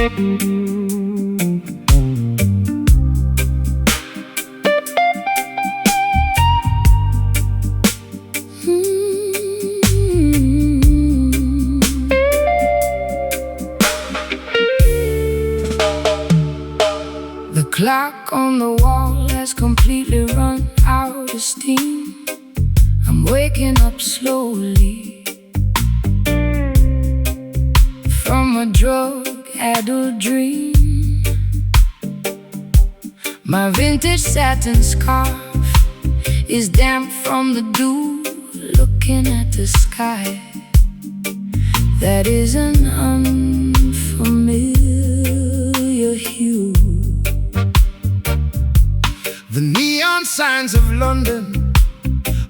The clock on the wall has completely run out of steam. I'm waking up slowly from a drug-addled dream. My vintage satin scarf is damp from the dew, looking at the sky that is an unfamiliar hue. The neon signs of London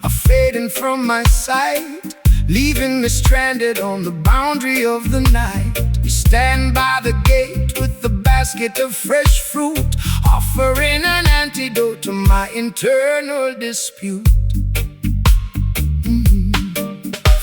are fading from my sight, leaving me stranded on the boundary of the night. We stand by the gate with a basket of fresh fruit, offering an antidote to my internal dispute.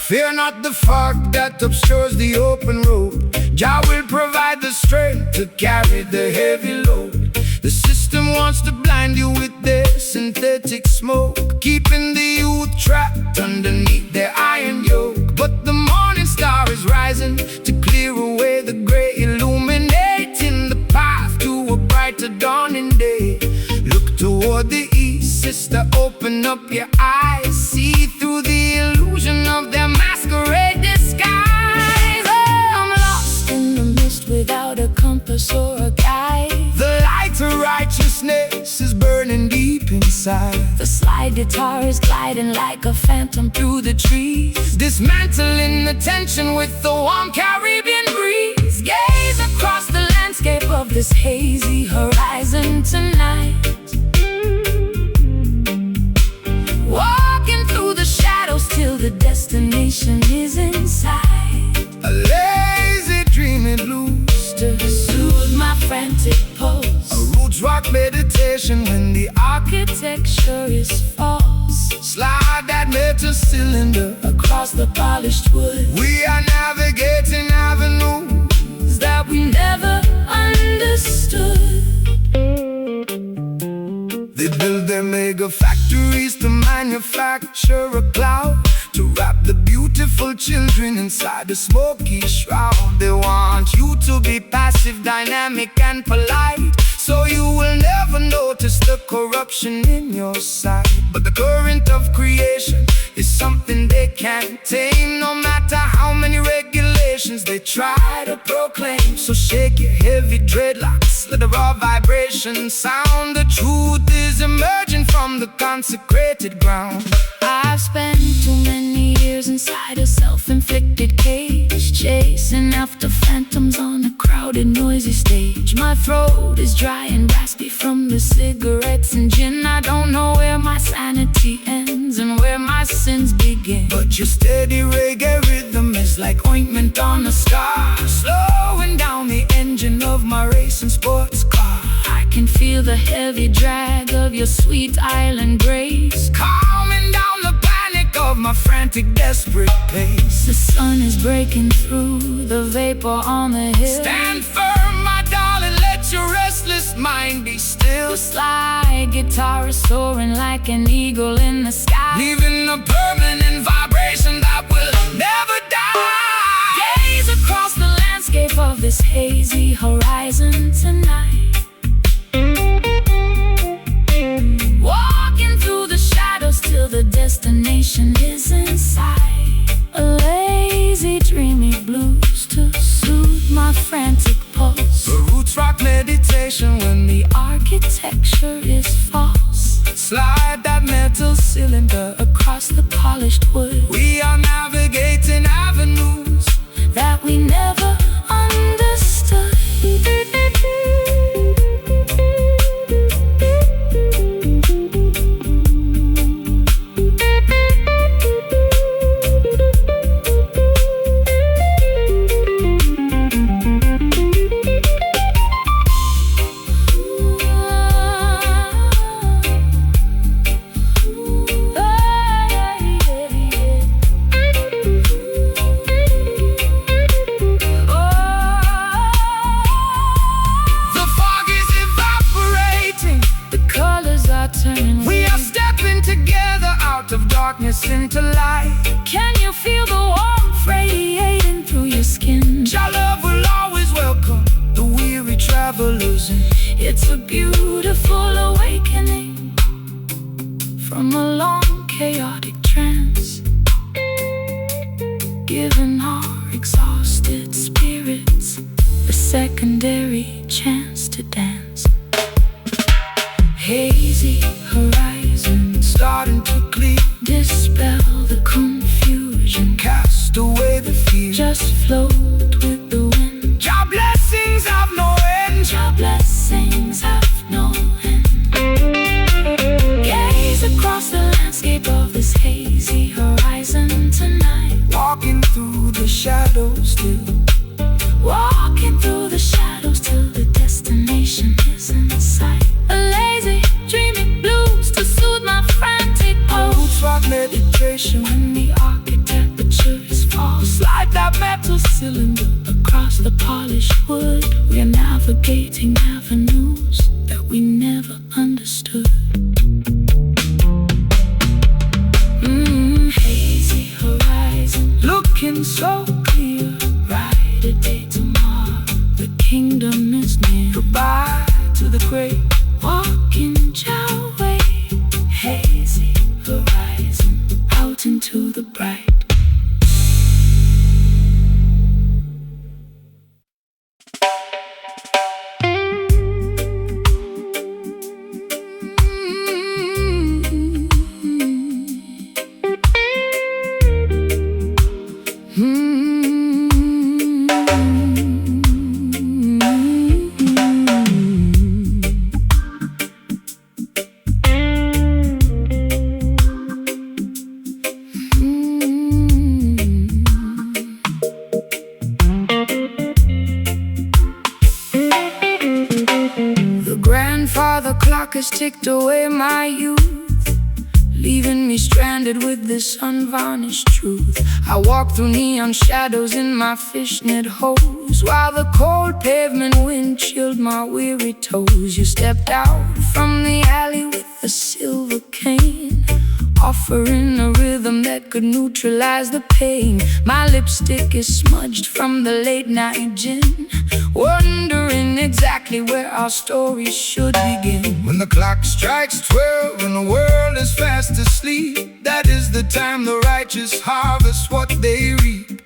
Fear not the fog that obscures the open road. Jah will provide the strength to carry the heavy load. The system wants to blind you with their synthetic smoke, keeping the youth trapped underneath their iron yoke. But the morning star is rising to clear away the gray, illuminating the path to a brighter dawning day. Look toward the east, sister, open up your eyes. See through the illusion of their masquerade disguise. Oh, I'm lost in the mist without a compass or a guide. The light of righteousness is burning deep inside. The slide guitar is gliding like a phantom through the trees, dismantling the tension with the warm Caribbean breeze. gaze across the landscape of this hazy horizon tonight. Walking through the shadows till the destination is inside. A lazy dreaming blues To soothe my frantic pulse, a roots rock meditation when the architecture is false. slide that metal cylinder. Across the polished wood We are navigating avenues that we never understood. They build their mega factories to manufacture a cloud, to wrap the beautiful children inside a smoky shroud. They want you to be passive, dynamic and polite, so you will never notice the corruption in your sight. But the current of creation is something they can't tame, no matter how many regulations they try to proclaim. So shake your heavy dreadlocks, let the raw vibration sound. The truth is emerging from the consecrated ground. I've spent too many years inside a self-inflicted cage, chasing after phantoms on a crowded, noisy stage. My throat is dry and raspy from the cigarettes and gin. I don't know where my sanity ends and where my sins begin. But your steady reggae rhythm is like ointment on a scar, slowing down the engine of my racing sports car. I can feel the heavy drag of your sweet island grace, calming down the panic of my frantic, desperate pace. The sun is breaking through the vapor on the hill. Stand firm, my darling, let your restless mind be still. The slide guitar is soaring like an eagle in the sky, leaving a permanent vibration that will never die. Gaze across the landscape of this hazy horizon tonight. Walking through the shadows till the destination is inside. A lazy, dreamy blues to soothe my frantic pulse. A roots rock meditation when the architecture is false. Slide that metal cylinder across the polished wood. We are navigating avenues that we never understood. darkness into light. Can you feel the warmth radiating through your skin? Your love will always welcome the weary travelers in. It's a beautiful awakening from a long chaotic trance, giving our exhausted spirits a secondary chance to dance. Hazy horizon starting to clear, Dispel the confusion, cast away the fear. just float with the wind. Your blessings have no end. Your blessings have no end. Gaze across the landscape of this hazy horizon tonight. Walking through the shadows till, Walking through the shadows till the destination is in sight. A lazy, dreaming blues to soothe my frantic pulse. rock meditation. When the architecture is false, Slide that metal cylinder across the polished wood. We are navigating avenues that we never understood. Hazy horizon, looking so clear. Bright a day tomorrow, the kingdom is near. goodbye to the great. Walking your way, hazy horizon, out into the bright. The clock has ticked away my youth, leaving me stranded with this unvarnished truth. I walk through neon shadows in my fishnet hose, while the cold pavement wind chilled my weary toes. You stepped out from the alley with a silver cane, offering a rhythm that could neutralize the pain. My lipstick is smudged from the late night gin, wondering exactly where our story should begin. When the clock strikes 12 and the world is fast asleep, that is the time the righteous harvest what they reap.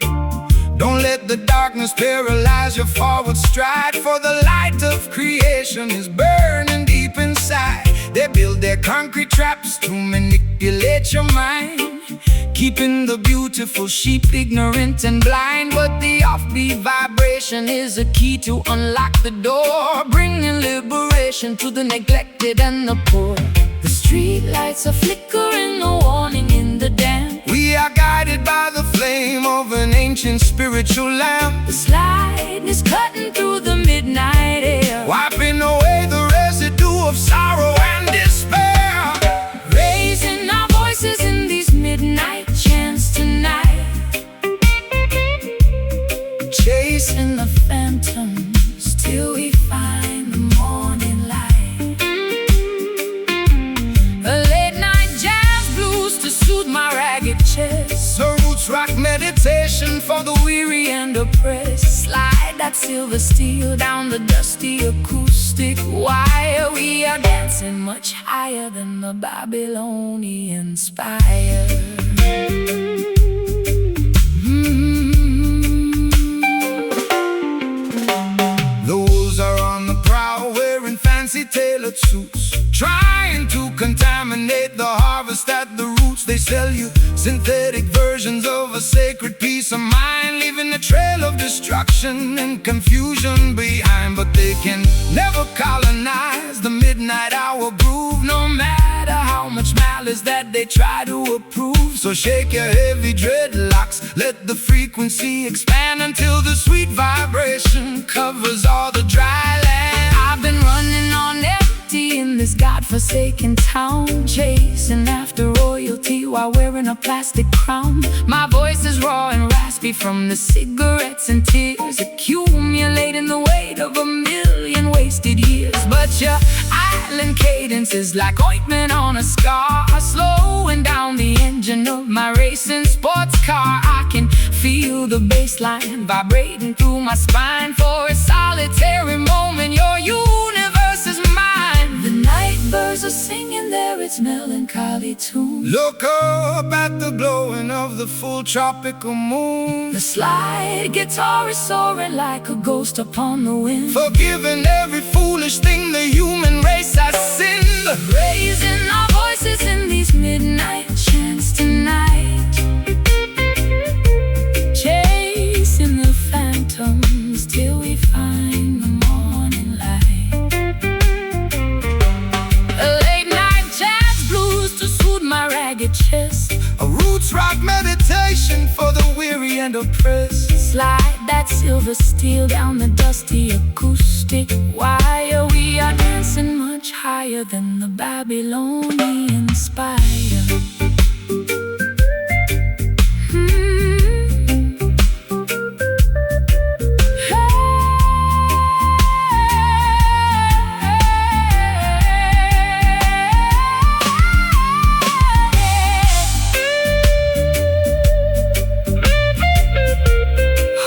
Don't let the darkness paralyze your forward stride, for the light of creation is burning deep inside. They build their concrete traps to manipulate your mind, keeping the beautiful sheep ignorant and blind. But the offbeat vibration is a key to unlock the door, bringing liberation to the neglected and the poor. The street lights are flickering, a warning in the damp. We are guided by the flame of an ancient spiritual lamp. The slide is cutting through the midnight air, wiping away the residue of sorrow and despair. Raising our voices in these midnight chants tonight, chasing the phantoms till we find the morning light. A late night jazz blues to soothe my ragged chest, So roots rock meditation for the weary and oppressed. Slide that silver steel down the dusty acoustic wire. We are dancing much higher than the Babylonian spire. Those are on the prowl wearing fancy tailored suits, trying to contaminate the harvest at the roots. They sell you synthetic versions of a sacred peace of mind, leaving a trail of destruction and confusion behind. But they can never colonize the midnight hour groove, no matter how much malice that they try to approve. So shake your heavy dreadlocks, let the frequency expand until the sweet vibration covers all the dry land. I've been running on empty in this godforsaken town, chasing after royalty while wearing a plastic crown. My voice is raw and raspy from the cigarettes and tears, accumulating the weight of a million wasted years. But your eyes silent cadence is like ointment on a scar, slowing down the engine of my racing sports car. I can feel the bass line vibrating through my spine. For a solitary moment, your universe is mine. The night birds are singing their its melancholy tune. Look up at the glowing of the full tropical moon. The slide guitar is soaring like a ghost upon the wind, Forgiving every foolish thing the human race has sinned. raising our voices in these midnight chants tonight, chasing the phantoms till we find the morning light. A late night jazz blues to soothe my ragged chest, A roots rock meditation for the weary and oppressed. slide that silver steel down the dusty acoustic wire. We are dancing much higher than the Babylonian spire.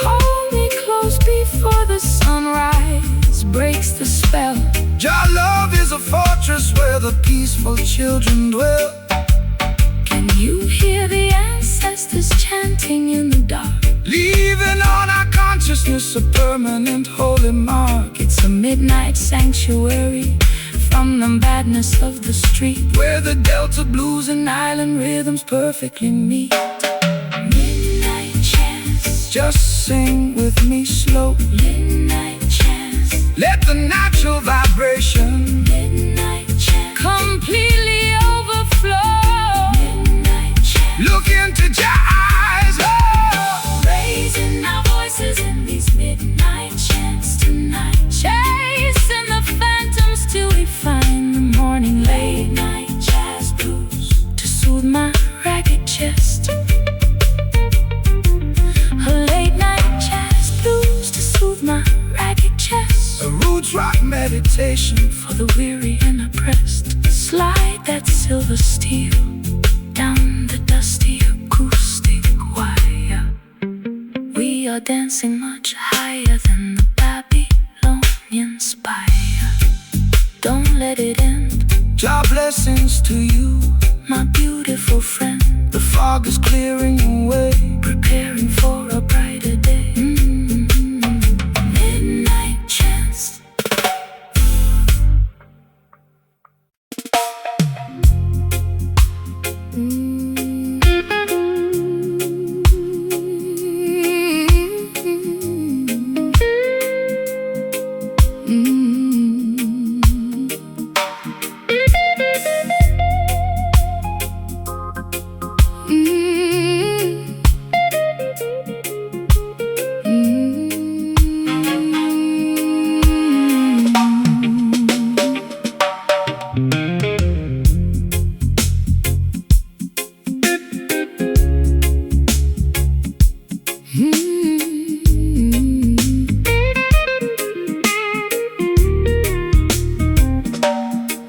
Hold me close before the sunrise breaks the spell. Your love is a fortress where the peaceful children dwell. Can you hear the ancestors chanting in the dark? Leaving on our consciousness a permanent holy mark. It's a midnight sanctuary from the madness of the street, Where the Delta blues and island rhythms perfectly meet. Midnight chants, just sing with me slow. midnight chants, Let the natural vibration midnight chants, completely overflow. Midnight chants, look into your eyes. Oh! raising our voices in these midnight chants tonight, chasing the phantoms till we find the morning. Late night jazz blues to soothe my ragged chest. A late night jazz blues to soothe my ragged chest. A roots rock meditation For the weary and oppressed, slide that silver steel down the dusty acoustic wire. We are dancing much higher than the Babylonian spire. Don't let it end, Your blessings to you. my beautiful friend, The fog is clearing away. preparing for a brighter day. Midnight chants.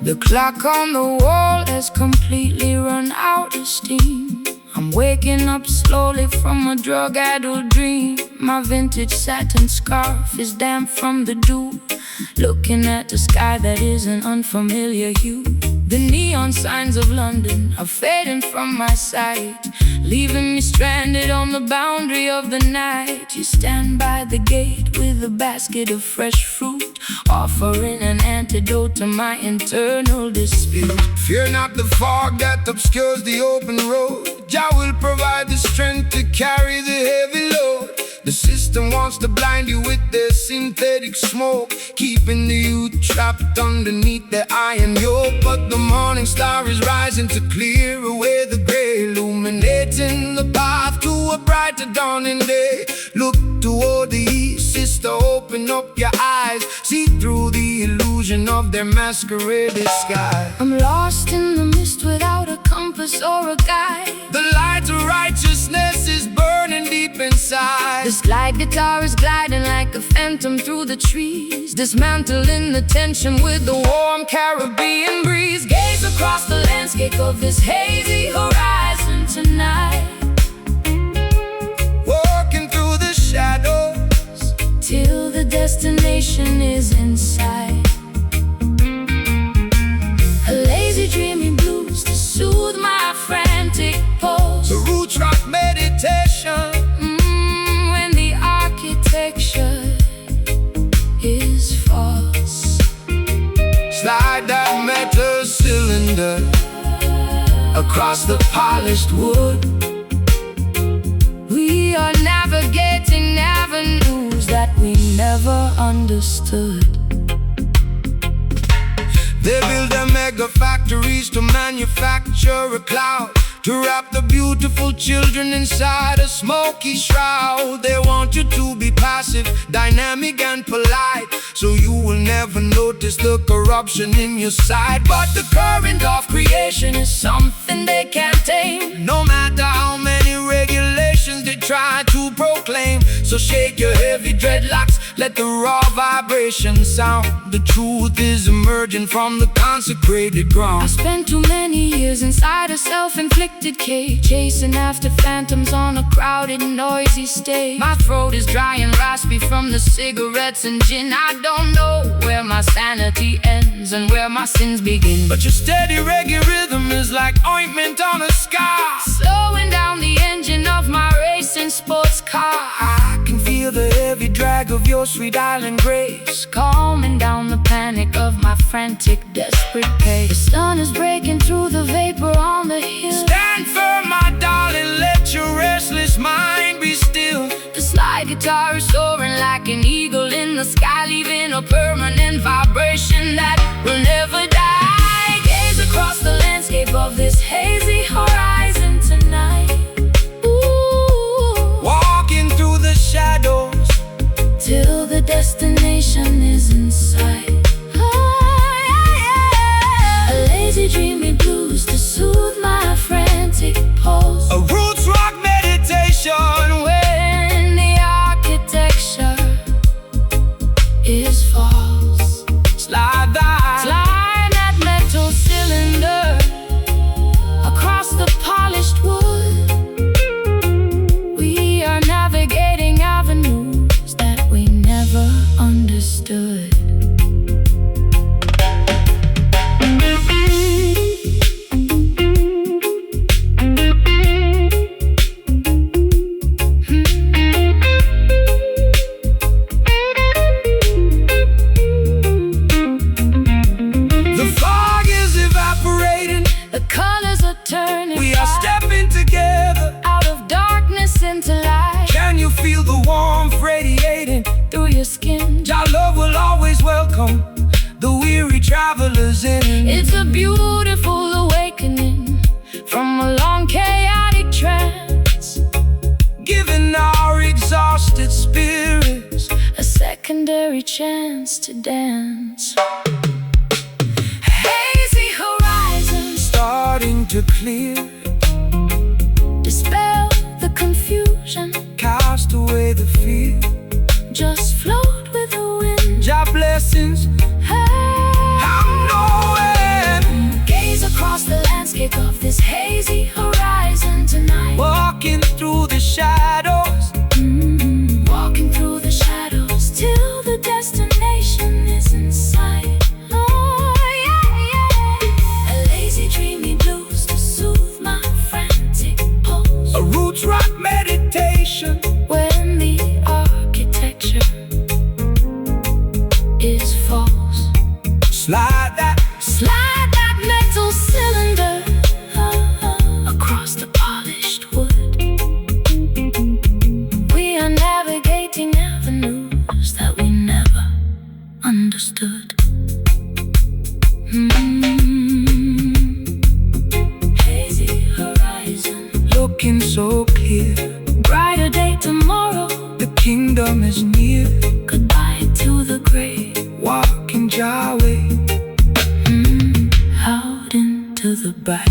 The clock on the wall has completely run out of steam. I'm waking up slowly from a drug-addled dream. My vintage satin scarf is damp from the dew, looking at the sky that is an unfamiliar hue. The neon signs of London are fading from my sight, leaving me stranded on the boundary of the night. You stand by the gate with a basket of fresh fruit, offering an antidote to my internal dispute. Fear not the fog that obscures the open road. Jah will provide the strength to carry the heavy load. The system wants to blind you with their synthetic smoke, keeping the youth trapped underneath their iron yoke. But the morning star is rising to clear away the gray, illuminating the path to a brighter dawning day. Look toward the east, sister, open up your eyes. See through the illusion of their masquerade disguise. I'm lost in the mist without a compass compass or a guide. The light of righteousness is burning deep inside. The slide guitar is gliding like a phantom through the trees, dismantling the tension with the warm Caribbean breeze. Gaze across the landscape of this hazy horizon tonight, walking through the shadows till the destination is in sight. A lazy dreamy blues to soothe my frantic pulse. The roots rock meditation. When the architecture is false. Slide that metal cylinder across the polished wood. We are navigating avenues that we never understood. They build their mega factories to manufacture a cloud, to wrap the beautiful children inside a smoky shroud. They want you to be passive, dynamic and polite, so you will never notice the corruption in your sight. But the current of creation is something they can't tame, no matter how many regulations they try to proclaim. So shake your heavy dreadlocks, let the raw vibration sound. The truth is emerging from the consecrated ground. I spent too many years inside a self-inflicted cage, chasing after phantoms on a crowded, noisy stage. My throat is dry and raspy from the cigarettes and gin. I don't know where my sanity ends and where my sins begin. But your steady reggae rhythm is like ointment on a scar, slowing down the engine of my racing sports car. I can feel the heavy drag of your sweet island grace, calming down the panic of my frantic, desperate pace. The sun is breaking through the vapor on the hill. Stand firm, my darling, let your restless mind be still. The slide guitar is soaring like an eagle in the sky, leaving a permanent vibration that will never die. Gaze across the landscape of this hazy horizon tonight. Ooh, walking through the shadows till the destination is in sight. A lazy dreamy blues to soothe my frantic pulse. A roots rock meditation. When the architecture is false. Slide that metal cylinder across the polished wood. We are navigating avenues that we never understood. Feel the warmth radiating through your skin. Your love will always welcome the weary travelers in. It's a beautiful awakening from a long chaotic trance, giving our exhausted spirits a secondary chance to dance. Hazy horizon starting to clear, dispel the confusion, cast away the fear, just float with the wind. Your blessings, I'm knowing. Gaze across the landscape of this hazy horizon tonight, walking through the shadows, walking through the shadows till the destination is in sight. Oh yeah, yeah. A lazy dreamy blues to soothe my frantic pulse. A roots rock meditation. When the architecture is false. Slide that metal cylinder across the polished wood. We are navigating avenues that we never understood. Hazy horizon, looking so clear. Brighter day tomorrow, the kingdom is near. Goodbye to the grave, walking Yahweh out into the bright.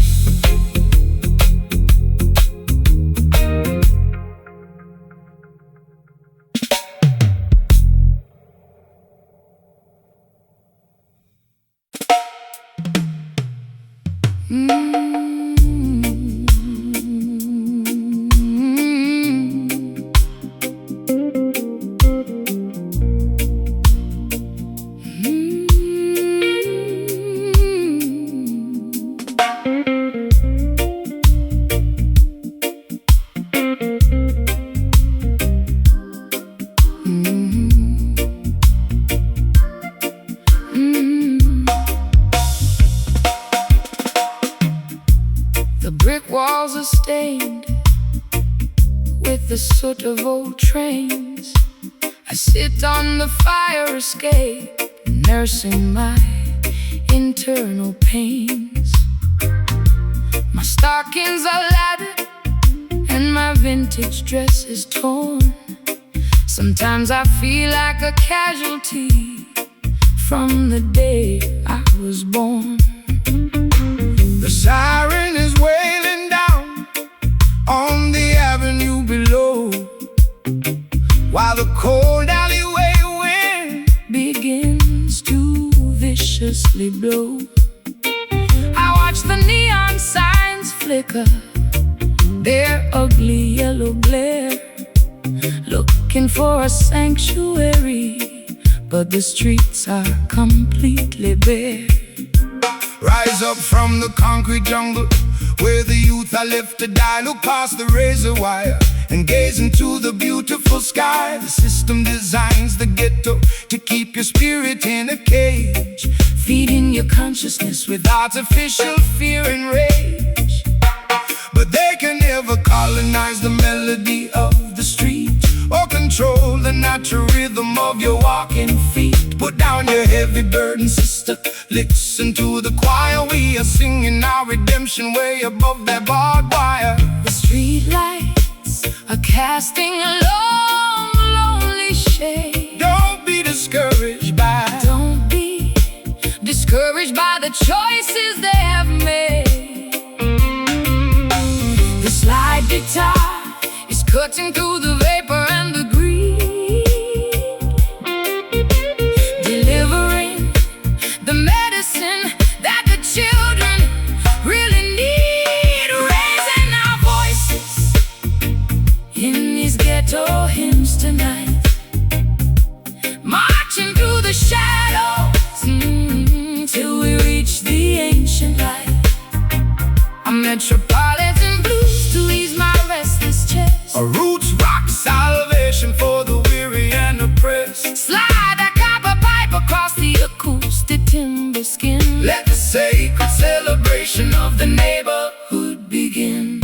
The brick walls are stained with the soot of old trains. I sit on the fire escape, nursing my internal pains. My stockings are laddered and my vintage dress is torn. Sometimes I feel like a casualty from the day I was born. The siren is wailing down on the avenue below, while the cold alleyway wind begins to viciously blow. I watch the neon signs flicker their ugly yellow glare, looking for a sanctuary, but the streets are completely bare. Rise up from the concrete jungle where the youth are left to die. Look past the razor wire and gaze into the beautiful sky. The system designs the ghetto to keep your spirit in a cage, Feeding your consciousness with with artificial fear and rage. But they can never colonize the melody of the street or control the natural rhythm of your walking feet. Put down your heavy burden, sister, listen to the choir. We are singing our redemption way above that barbed wire. the street lights are casting a long, lonely shade. Don't be discouraged by Don't be discouraged by the choices they have made. The slide guitar is cutting through the vapor and the greed, delivering the medicine that the children really need. Raising our voices in these ghetto hymns tonight, marching through the shadows till we reach the ancient light. A metropolitan blues to ease my restless chest. a roots rock salvation for the weary and oppressed. Slide that copper pipe across the acoustic timber skin. Let the sacred celebration of the neighborhood begin.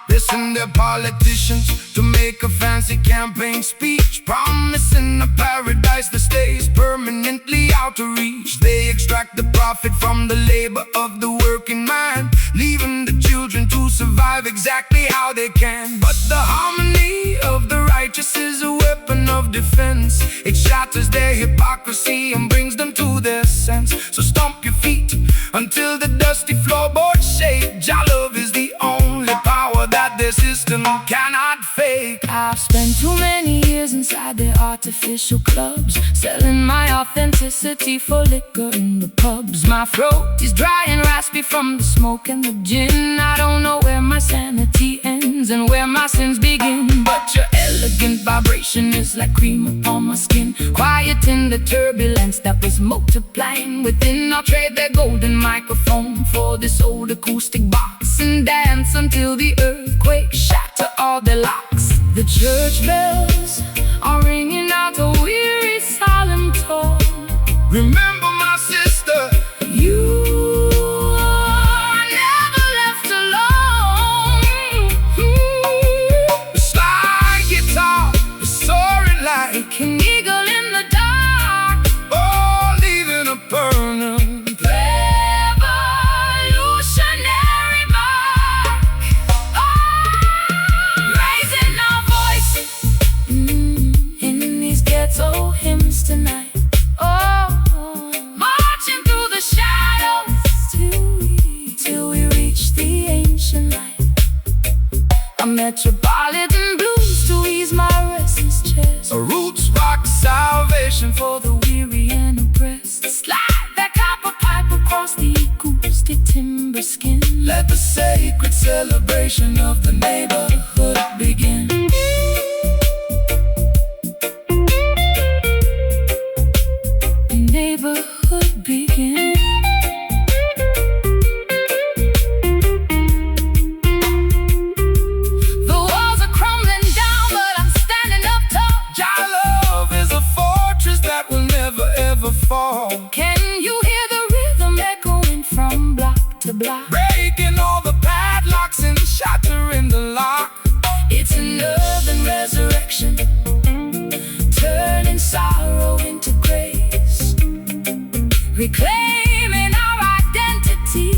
Listen to politicians to make a fancy campaign speech, promising a paradise that stays permanently out of reach. They extract the profit from the labor of the working man, leaving the children to survive exactly how they can. But the harmony of the righteous is a weapon of defense. It shatters their hypocrisy and brings them to their sense. So stomp your feet until the dusty floorboards shake. Jah love is the only power that the system cannot fake. I've spent too many years inside the artificial clubs, selling my authenticity for liquor in the pubs. My throat is dry and raspy from the smoke and the gin. I don't know where my sanity ends and where my sins begin, but your elegant vibration is like cream upon my skin, quieting the turbulence that was multiplying within. I'll trade their golden microphone for this old acoustic box and dance until the earthquake shatter all their locks. The church bells are ringing out a weary solemn tone. Remember, my sister, You are never left alone. the slide guitar is soaring like An eagle in the dark, oh, leaving a permanent. revolutionary mark. Raising our voices in these ghetto hymns tonight. Oh, celebration of the neighborhood begin. Neighborhood begin. The walls are crumbling down, but I'm standing up tall. Your love is a fortress that will never ever fall. Can you hear the rhythm echoing from block to block? Breaking all the padlocks and shattering the lock. It's another resurrection, turning sorrow into grace, reclaiming our identity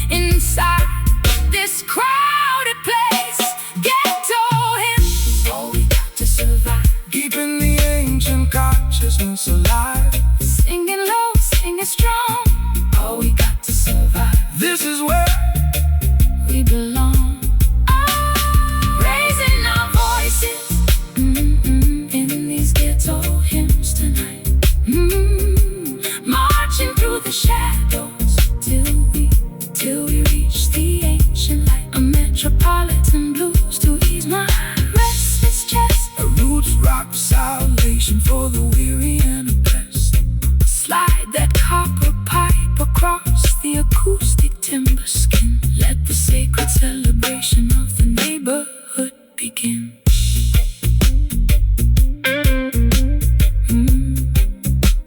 inside this crowded place. Ghetto hymns, all we got to survive. Keeping the ancient consciousness alive. Singing low, singing strong, all we got to survive. This is where We belong. Raising our voices in these ghetto hymns tonight. Marching through the shadows till we reach the ancient light. A metropolitan blues to ease my restless chest. a roots rock salvation for the weary and oppressed. Slide that copper pipe across the acoustic timber skin. Let the sacred celebration of the neighborhood begin.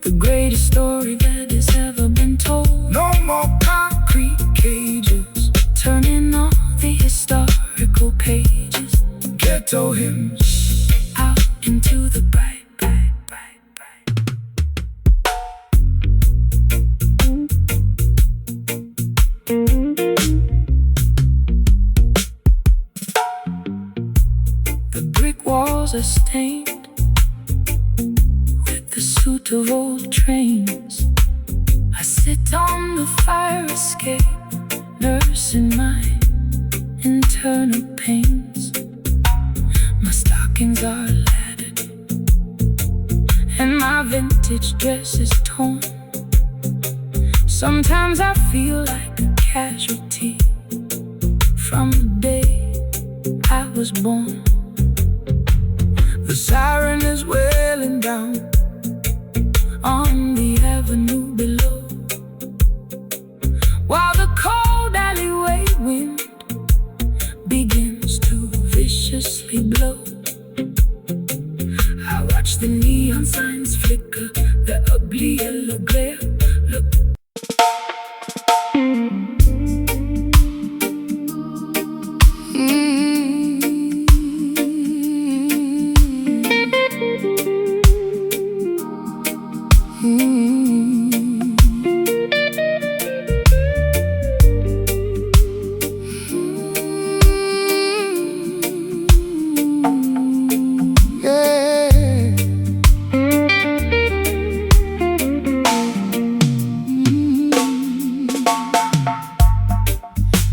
The greatest story that has ever been told. No more concrete cages. Turning all the historical pages Ghetto hymns. out into the bright, bright, bright, bright. The brick walls are stained with the soot of old trains. I sit on the fire escape, nursing my internal pains. My stockings are laddered, and my vintage dress is torn. Sometimes I feel like a casualty from the day I was born. The siren is wailing down On the avenue below, while the cold alleyway wind begins to viciously blow. I watch the neon signs flicker, the ugly yellow glare. Look.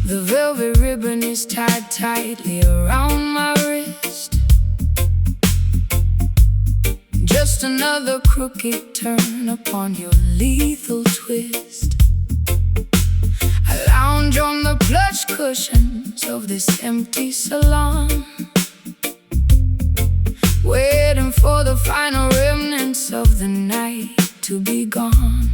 The velvet ribbon is tied tightly around my wrist. Just another crooked turn upon your lethal twist. I lounge on the plush cushions of this empty salon, waiting for the final remnants of the night to be gone.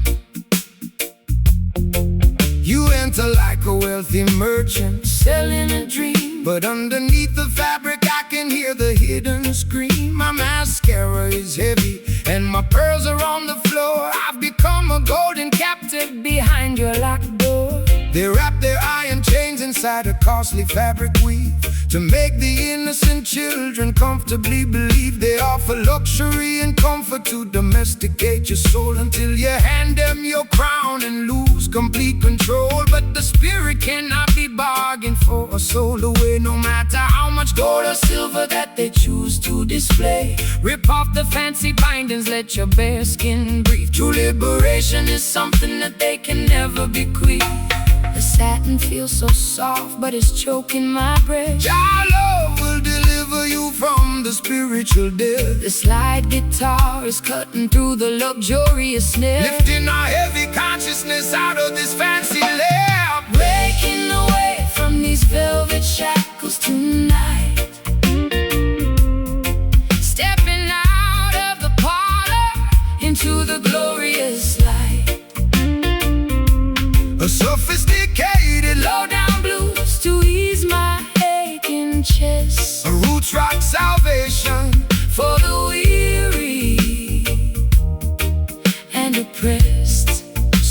You enter like a wealthy merchant, Selling a dream, but underneath the fabric I can hear the hidden scream. My mascara is heavy and my pearls are on the floor. I've become a golden captive behind your locked door. They wrap their iron chains inside a costly fabric weave to make the innocent children comfortably believe they offer luxury and comfort to domesticate your soul until you hand them your crown and lose complete control. But the spirit cannot be bargained for or sold away, no matter how much gold or silver that they choose to display. Rip off the fancy bindings, let your bare skin breathe. True liberation is something that they can never bequeath. The satin feels so soft, but it's choking my breath. Your love will deliver you from the spiritual death. The slide guitar is cutting through the luxurious snare, Lifting our heavy consciousness out of this fancy lair. breaking away from these velvet shackles.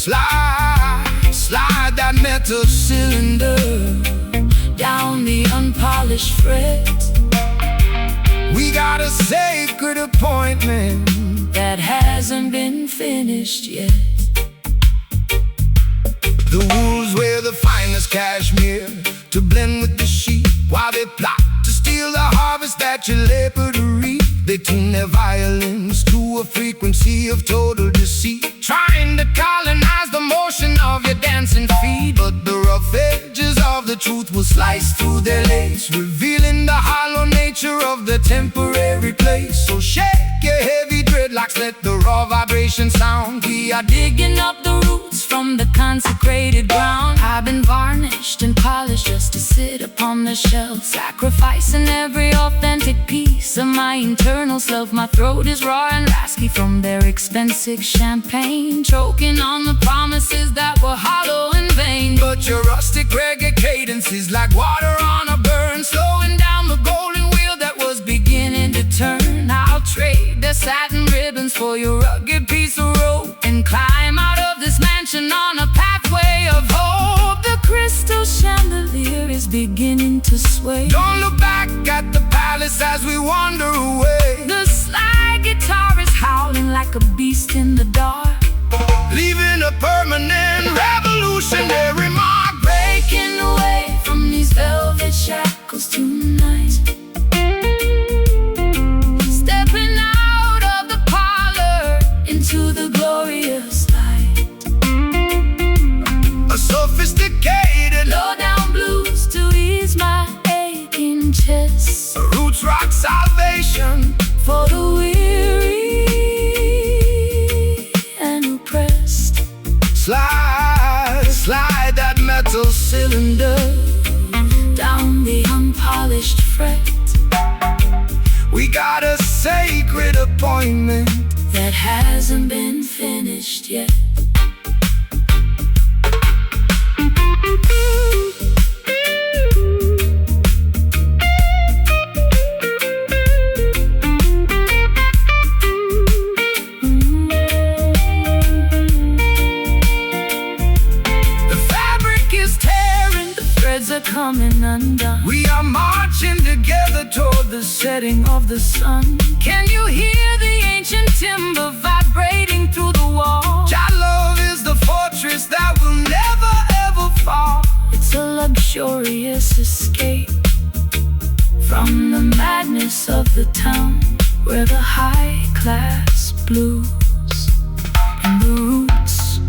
Slide that metal cylinder down the unpolished fret. We got a sacred appointment that hasn't been finished yet. The wolves wear the finest cashmere to blend with the sheep, while they plot to steal the harvest that you labor to reap. They tune their violins to a frequency of total deceit, trying to colonize the motion of your dancing feet. But the rough edges of the truth will slice through their lace, revealing the hollow nature of the temporary place. So shake your heavy dreadlocks, let the raw vibration sound. We are digging up the roots from the consecrated ground. I've been varnished and polished just to sit upon the shelf, sacrificing every authentic piece of my internal self. My throat is raw and raspy from their expensive champagne, choking on the promises that were hollow and vain. But your rustic reggae cadence is like water on a burn, slowing down the golden wheel that was beginning to turn. I'll trade the satin ribbons for your rugged piece of rope, and climb out of this mansion on a pathway of hope. The crystal chandelier is beginning to sway. Don't look back at the palace as we wander away. The slide guitar is howling like a beast in the dark, leaving a permanent revolutionary mark. Breaking away from these velvet shackles tonight, stepping out of the parlor into the glorious light. A sophisticated low-down blues to ease my aching chest, a roots rock salvation for the weary and oppressed. Slide that metal cylinder down the unpolished fret. We got a sacred appointment that hasn't been finished yet. Coming undone. We are marching together toward the setting of the sun. Can you hear the ancient timber vibrating through the wall? Your love is the fortress that will never ever fall. It's a luxurious escape from the madness of the town, where the high-class blues and the roots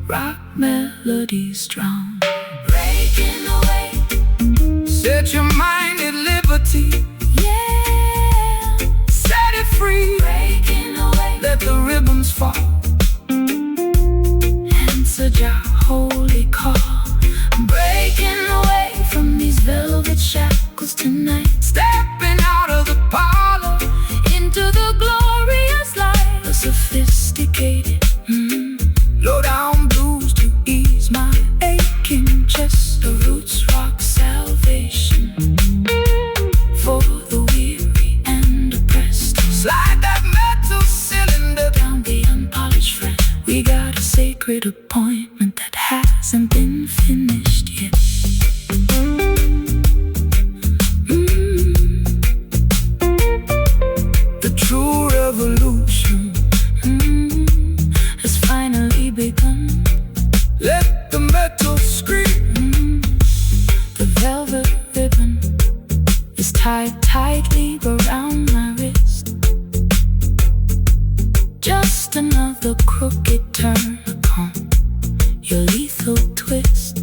rock melodies drown. Breaking away, set your mind at liberty, yeah, set it free. Breaking away, let the ribbons fall, answer your holy call. Breaking away from these velvet shackles tonight, stepping out of the parlor into the glorious light. The sophisticated low-down blues to ease my aching chest, the roots rock salvation for the weary and oppressed. Slide that metal cylinder down the unpolished fret. We got a sacred appointment that hasn't been finished yet. The true revolution has finally begun. Let the metal scream. The velvet ribbon is tied tightly around my wrist. Just another crooked turn upon your lethal twist.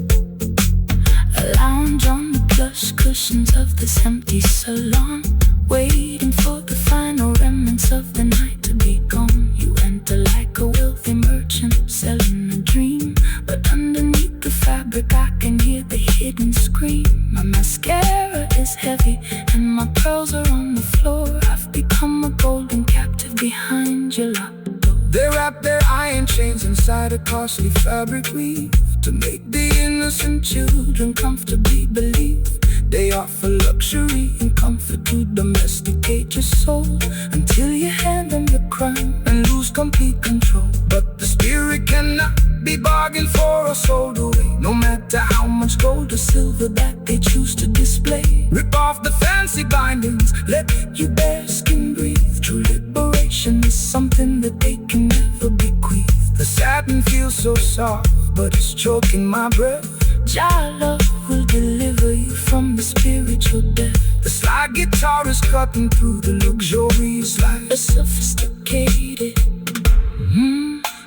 A lounge on the plush cushions of this empty salon, waiting for the final remnants of the night to be gone. You enter like a wealthy merchant selling a dream, but underneath the fabric I can hear the hidden scream. My mascara is heavy and my pearls are on the floor. I've become a golden captive behind your locked door. They wrap their iron chains inside a costly fabric weave to make the innocent children comfortably believe they offer luxury and comfort to domesticate your soul, until you hand them your crime and lose complete control. But the spirit cannot be bargained for or sold away. No matter how much gold or silver that they choose to display. Rip off the fancy bindings, let your bare skin breathe. True liberation is something that they can never bequeath. The satin feels so soft, but it's choking my breath. Jah love will deliver you from the spiritual death. The slide guitar is cutting through the luxurious life. The sophisticated,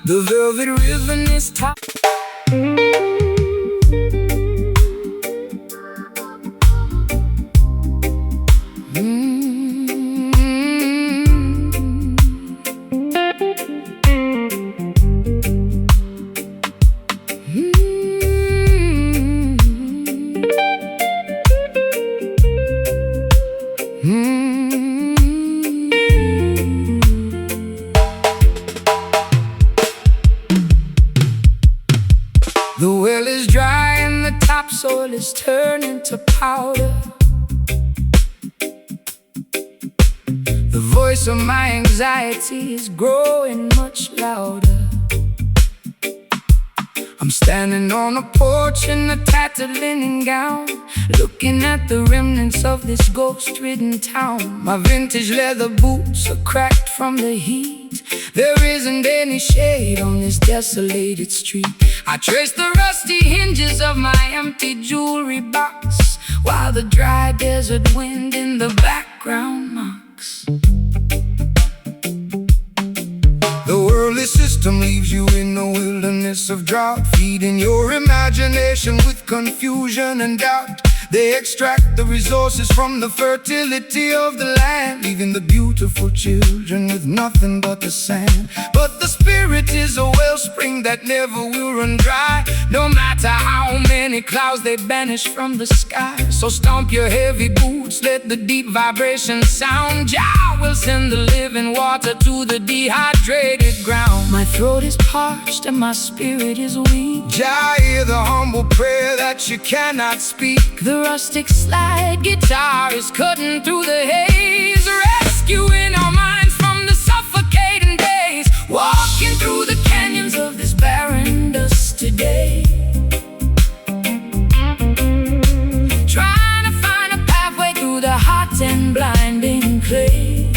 the velvet rhythm is tight. The well is dry and the topsoil is turning to powder. The voice of my anxiety is growing much louder. I'm standing on a porch in a tattered linen gown, looking at the remnants of this ghost-ridden town. My vintage leather boots are cracked from the heat. There isn't any shade on this desolated street. I trace the rusty hinges of my empty jewelry box, while the dry desert wind in the background mocks. The worldly system leaves you in a wilderness of drought, feeding your imagination with confusion and doubt. They extract the resources from the fertility of the land, leaving the beautiful children with nothing but the sand. But the spirit is a wellspring that never will run dry, no matter how many clouds they banish from the sky. So stomp your heavy boots, let the deep vibration sound. Jah will send the living water to the dehydrated ground. My throat is parched and my spirit is weak. Jah, hear the humble prayer that you cannot speak. The rustic slide guitar is cutting through the haze, rescuing our minds from the suffocating days. Walking through the canyons of this barren dust today, trying to find a pathway through the hot and blinding clay.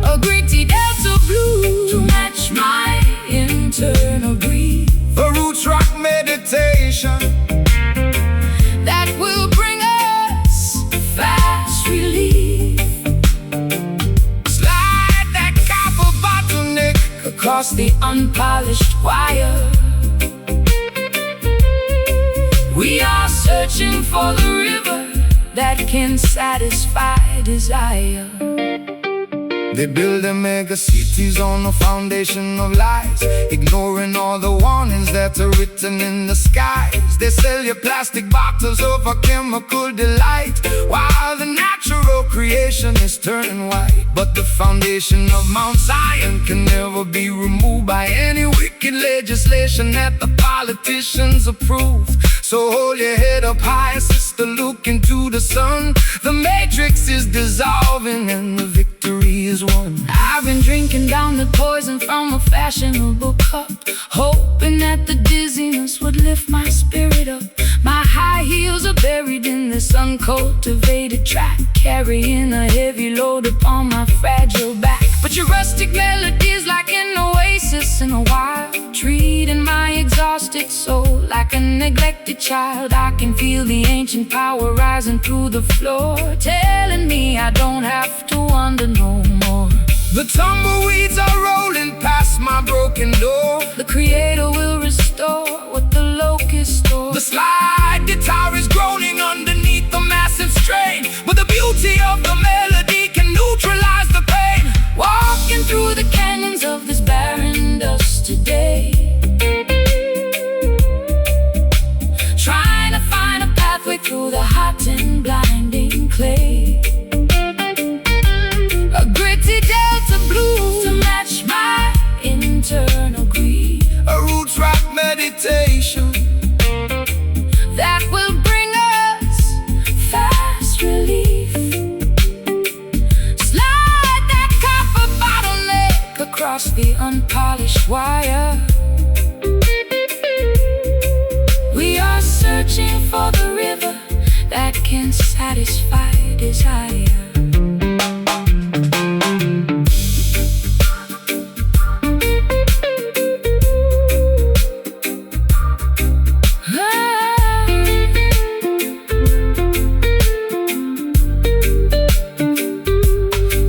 A gritty delta blue to match my internal grief. A roots rock meditation that will bring us fast relief. Slide that copper bottleneck across the unpolished wire. We are searching for the river that can satisfy desire. They build their mega cities on a foundation of lies, ignoring all the warnings that are written in the skies. They sell you plastic bottles of a chemical delight, while the natural creation is turning white. But the foundation of Mount Zion can never be removed by any wicked legislation that the politicians approve. So hold your head up high, sister, look into the sun. The matrix is dissolving and the victory is won. I've been drinking down the poison from a fashionable cup, hoping that the dizziness would lift my spirit up. My high heels are buried in this uncultivated track, carrying a heavy load upon my fragile back. But your rustic melody is like an oasis in a wild, treating my exhausted soul like a neglected child. I can feel the ancient power rising through the floor, telling me I don't have to wonder no more. The tumbleweeds are rolling past my broken door. The creator will restore what the locust stole. The slide guitar is groaning underneath the massive strain, but the beauty of the melody can neutralize the pain. Walking through the canyons of this barren dust today, trying to find a pathway through the hot and blinding clay. A gritty delta blue to match my internal grief. A roots rock meditation that will bring us fast relief. Slide that copper bottleneck across the unpolished wire. for the river that can satisfy desire.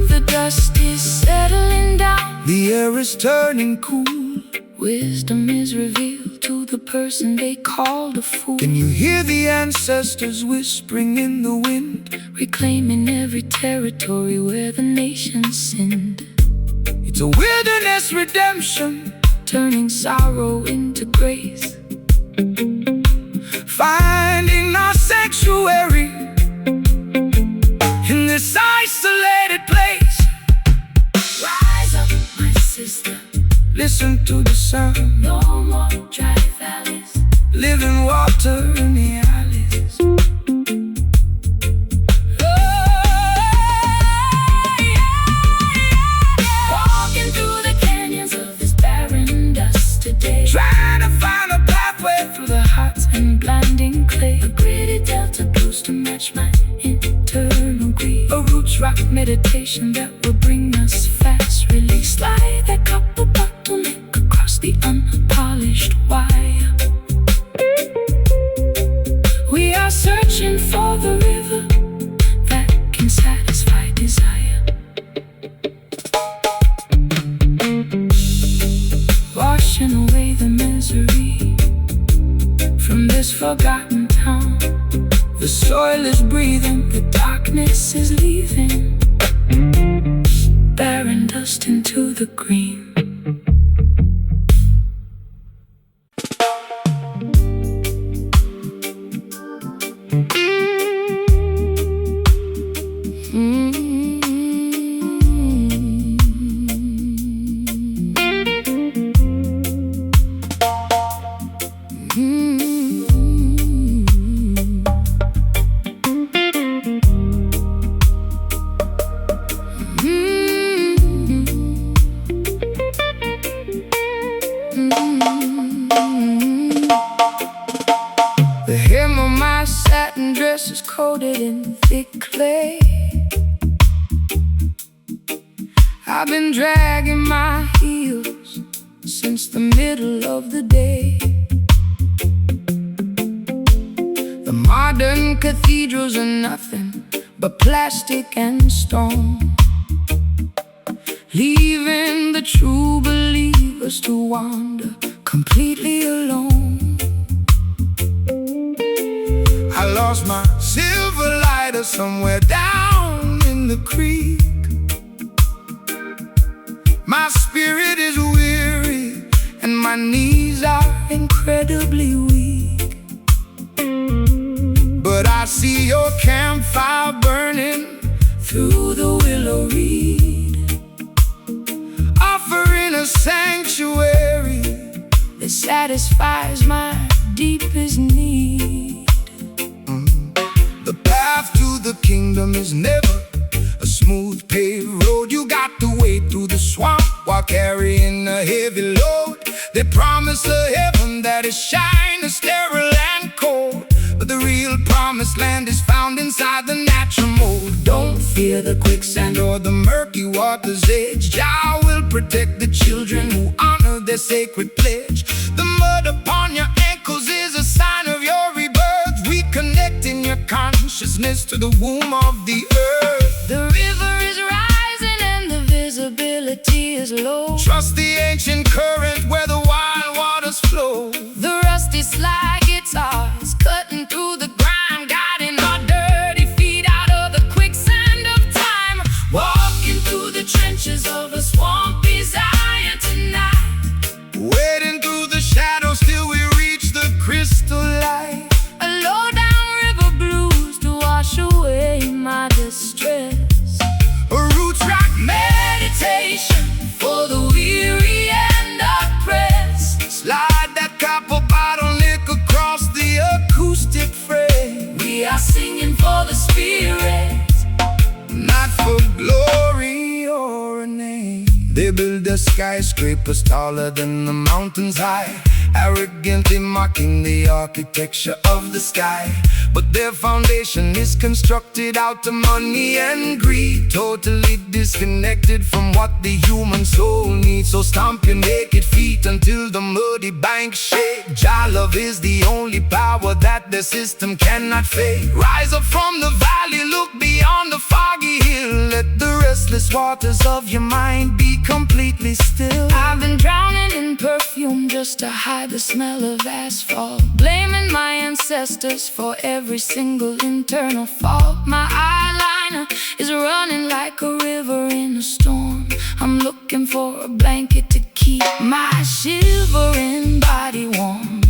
The dust is settling down, The air is turning cool. wisdom is revealed to the person they called a fool. Can you hear the ancestors whispering in the wind? Reclaiming every territory where the nations sinned. It's a wilderness redemption, Turning sorrow into grace. finding our sanctuary in this isolated place. Rise up, my sister, Listen to the sound, no more dry valleys. living water in the alleys. Walking through the canyons of this barren dust today, Trying to find a pathway through the hot and blinding clay. A gritty delta blues to match my internal grief. A roots rock meditation that will bring us fast release. Slide that copper bottleneck across the unpolished wire. We are searching for the river that can satisfy desire. Washing away the misery from this forgotten town. The soil is breathing, The darkness is leaving, barren dust into the green. the hem of my satin dress is coated in thick clay. I've been dragging my heels since the middle of the day. The modern cathedrals are nothing but plastic and stone, leaving the true believers to wander completely alone. I lost my silver lighter somewhere down in the creek. My spirit is weary and my knees are incredibly weak. But I see your campfire burning through the willow reed, offering a sanctuary that satisfies my deepest need. The path to the kingdom is never a smooth paved road. You got to wade through the swamp while carrying a heavy load. They promise a heaven that is shiny, sterile and cold, but the real promised land is found inside the natural mold. Don't fear the quicksand or the murky water's edge. Jah will protect the children who honor their sacred pledge. The mud upon your ankles is a sign of your rebirth, reconnecting your consciousness to the womb of the earth. The river is rising and the visibility is low. Trust the ancient current where the wild waters flow. The rusty slide guitars cutting through the grime, guiding our dirty feet out of the quicksand of time. Walking through the trenches of a swampy Zion tonight. Wading through the shadows till we reach the crystal light. A low down river blues to wash away my distress. A roots rock Meditation for the weary and oppressed. slide that copper bottleneck across the acoustic frame. We are singing for the spirit, Not for glory or a name. They build the skyscrapers taller than the mountains high, arrogantly mocking the architecture of the sky. But their foundation is constructed out of money and greed, totally disconnected from what the human soul needs. So stomp your naked feet until the muddy banks shake. Jah love is the only power that the system cannot fake. Rise up from the valley, look beyond the foggy hill. Let the restless waters of your mind be completely still. I've been drowning in perfume just to hide the smell of asphalt, blaming my ancestors for every single internal fault. My eyeliner is running like a river in a storm. I'm looking for a blanket to keep my shivering body warm.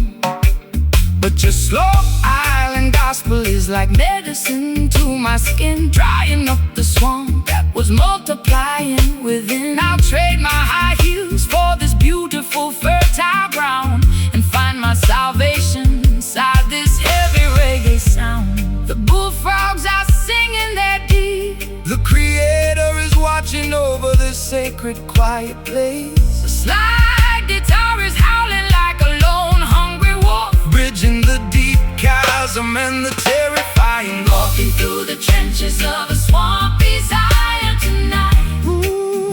But your slow island gospel is like medicine to my skin, drying up the swamp that was multiplying within. I'll trade my high heels for this beautiful fertile ground and find my salvation inside this heavy reggae sound. The bullfrogs are singing their deep. The Creator is watching over this sacred quiet place. The slide guitar is howling like a lone hungry wolf, bridging the deep chasm and the terrifying. Walking through the trenches of a swampy Zion tonight.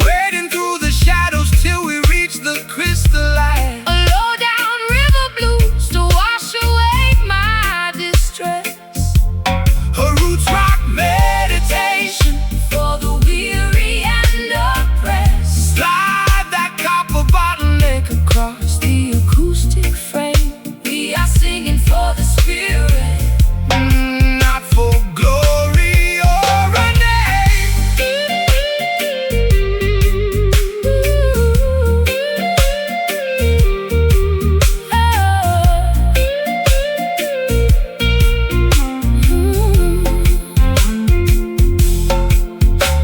Wading through the shadows till we reach the crystal light. A low down river blues to wash away my distress. A roots rock meditation for the weary and oppressed. Slide that copper bottleneck Across the acoustic frame, we are singing for the spirit, not for glory or a name.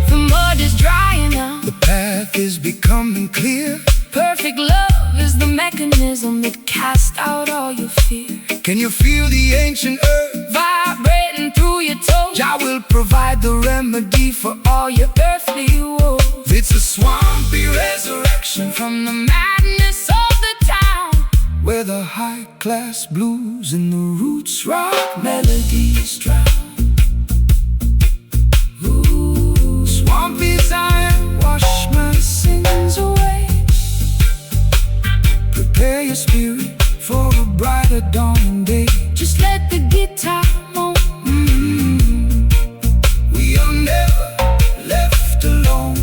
The mud is drying out, The path is becoming clear. perfect love is the mechanism that casts out all your fear. Can you feel the ancient earth? Vibrating through your toes, Jah will provide the remedy for all your earthly woes. It's a swampy resurrection From the madness of the town, where the high-class blues and the roots rock melodies drown. Ooh, swampy Zion, wash my sins away. Prepare your spirit for a brighter dawning day. just let the guitar moan. We are never left alone.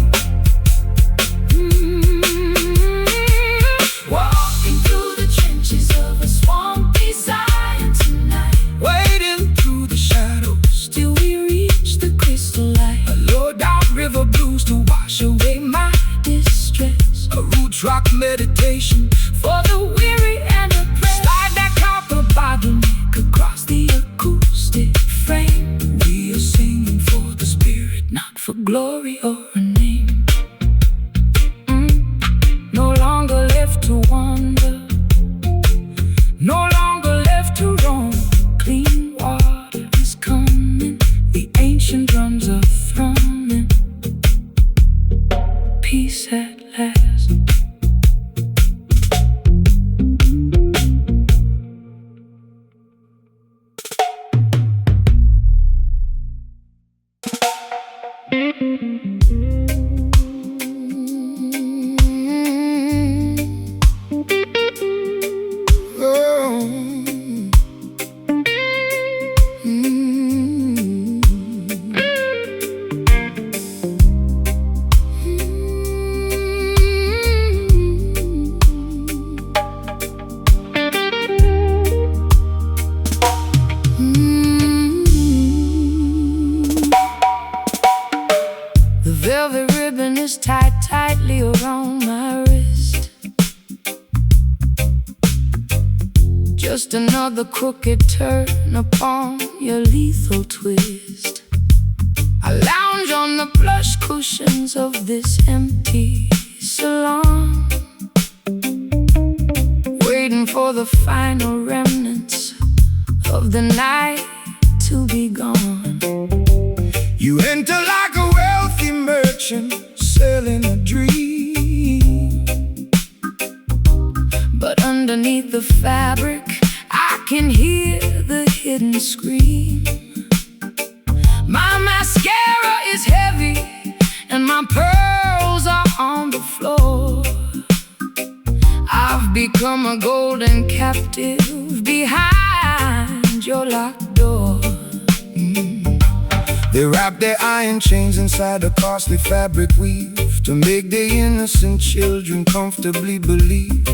Walking through the trenches of a swampy Zion tonight, Wading through the shadows till we reach the crystal light. a low-down river blues to wash away my Distress a roots rock meditation. for the weary and oppressed. Slide that copper bottleneck Across the acoustic frame, We are singing for the spirit, not for glory or a name. No longer left to wander, no longer left to roam. Clean water is coming, the ancient drums are thrumming. Peace at last. Velvet ribbon is tied tightly around my wrist. Just another crooked turn upon your lethal twist. I lounge on the plush cushions of this empty salon, waiting for the final remnants of the night to be gone. You enter like a wealthy merchant selling a dream, But underneath the fabric, I can hear the hidden scream. My mascara is heavy and my pearls are on the floor. I've become a golden captive behind your locked door. They wrap their iron chains inside a costly fabric weave to make their innocent children comfortably believe.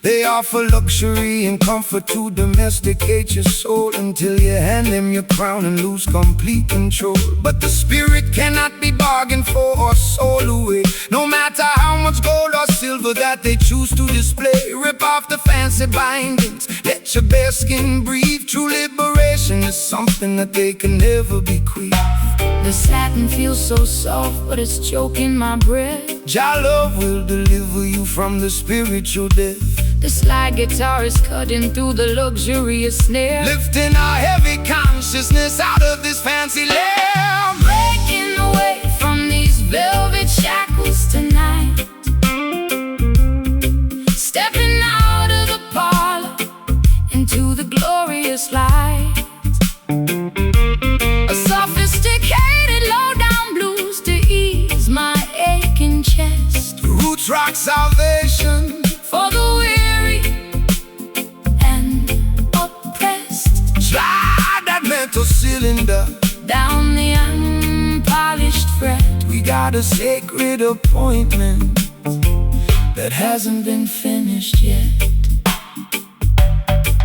They offer luxury and comfort to domesticate your soul until you hand them your crown and lose complete control. But the spirit cannot be bargained for or sold away, no matter how much gold or silver that they choose to display. Rip off the fancy bindings, let your bare skin breathe. True liberation is something that they can never bequeath. The satin feels so soft, but it's choking my breath. Jah love will deliver you from the spiritual death. The slide guitar is cutting through the luxurious snare, lifting our heavy consciousness out of this fancy lair. Breaking away from these velvet shackles tonight, stepping out of the parlor into the glorious light. A sophisticated low-down blues to ease my aching chest. Roots rock salvation for the weary and oppressed. Slide that metal cylinder down the unpolished fret. We got a sacred appointment that hasn't been finished yet.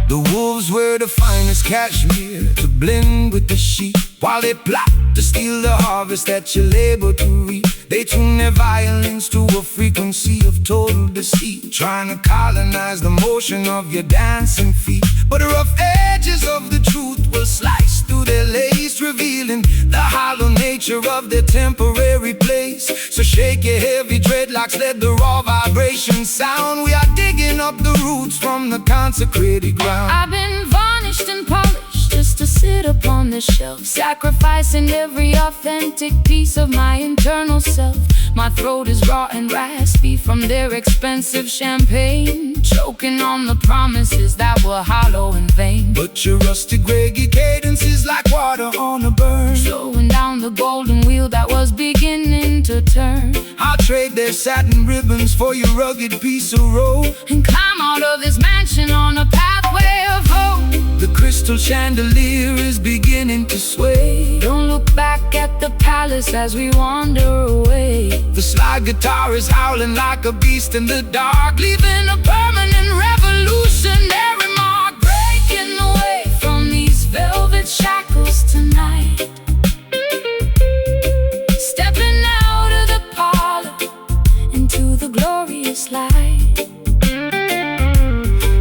The wolves wear the finest cashmere to blend with the sheep, while they plot to steal the harvest that you labor to reap. They tune their violins to a frequency of total deceit, trying to colonize the motion of your dancing feet. But the rough edges of the truth will slice through their lace, revealing the hollow nature of their temporary place. So shake your heavy dreadlocks, let the raw vibration sound. We are digging up the roots from the consecrated ground. I've been varnished and polished just to sit upon this shelf, sacrificing every authentic piece of my internal self. My throat is raw and raspy from their expensive champagne, choking on the promises that were hollow and vain. But your rustic reggae cadence is like water on a burn, slowing down the golden wheel that was beginning to turn. I'll trade their satin ribbons for your rugged piece of rope, and climb out of this mansion on a pathway of hope. The crystal chandelier is beginning to sway. Don't look back at the palace as we wander away. The slide guitar is howling like a beast in the dark, leaving a permanent revolutionary mark. Breaking away from these velvet shackles tonight, stepping out of the parlor into the glorious light.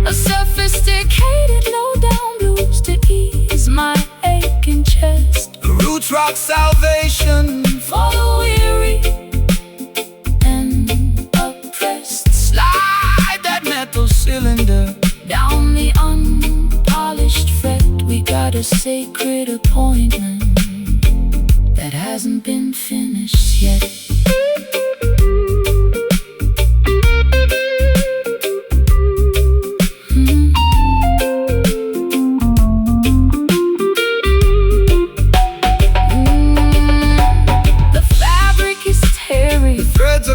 A sophisticated low-down blues to ease my aching chest. Roots rock salvation for the weary and oppressed. Slide that metal cylinder down the unpolished fret. We got a sacred appointment that hasn't been finished yet.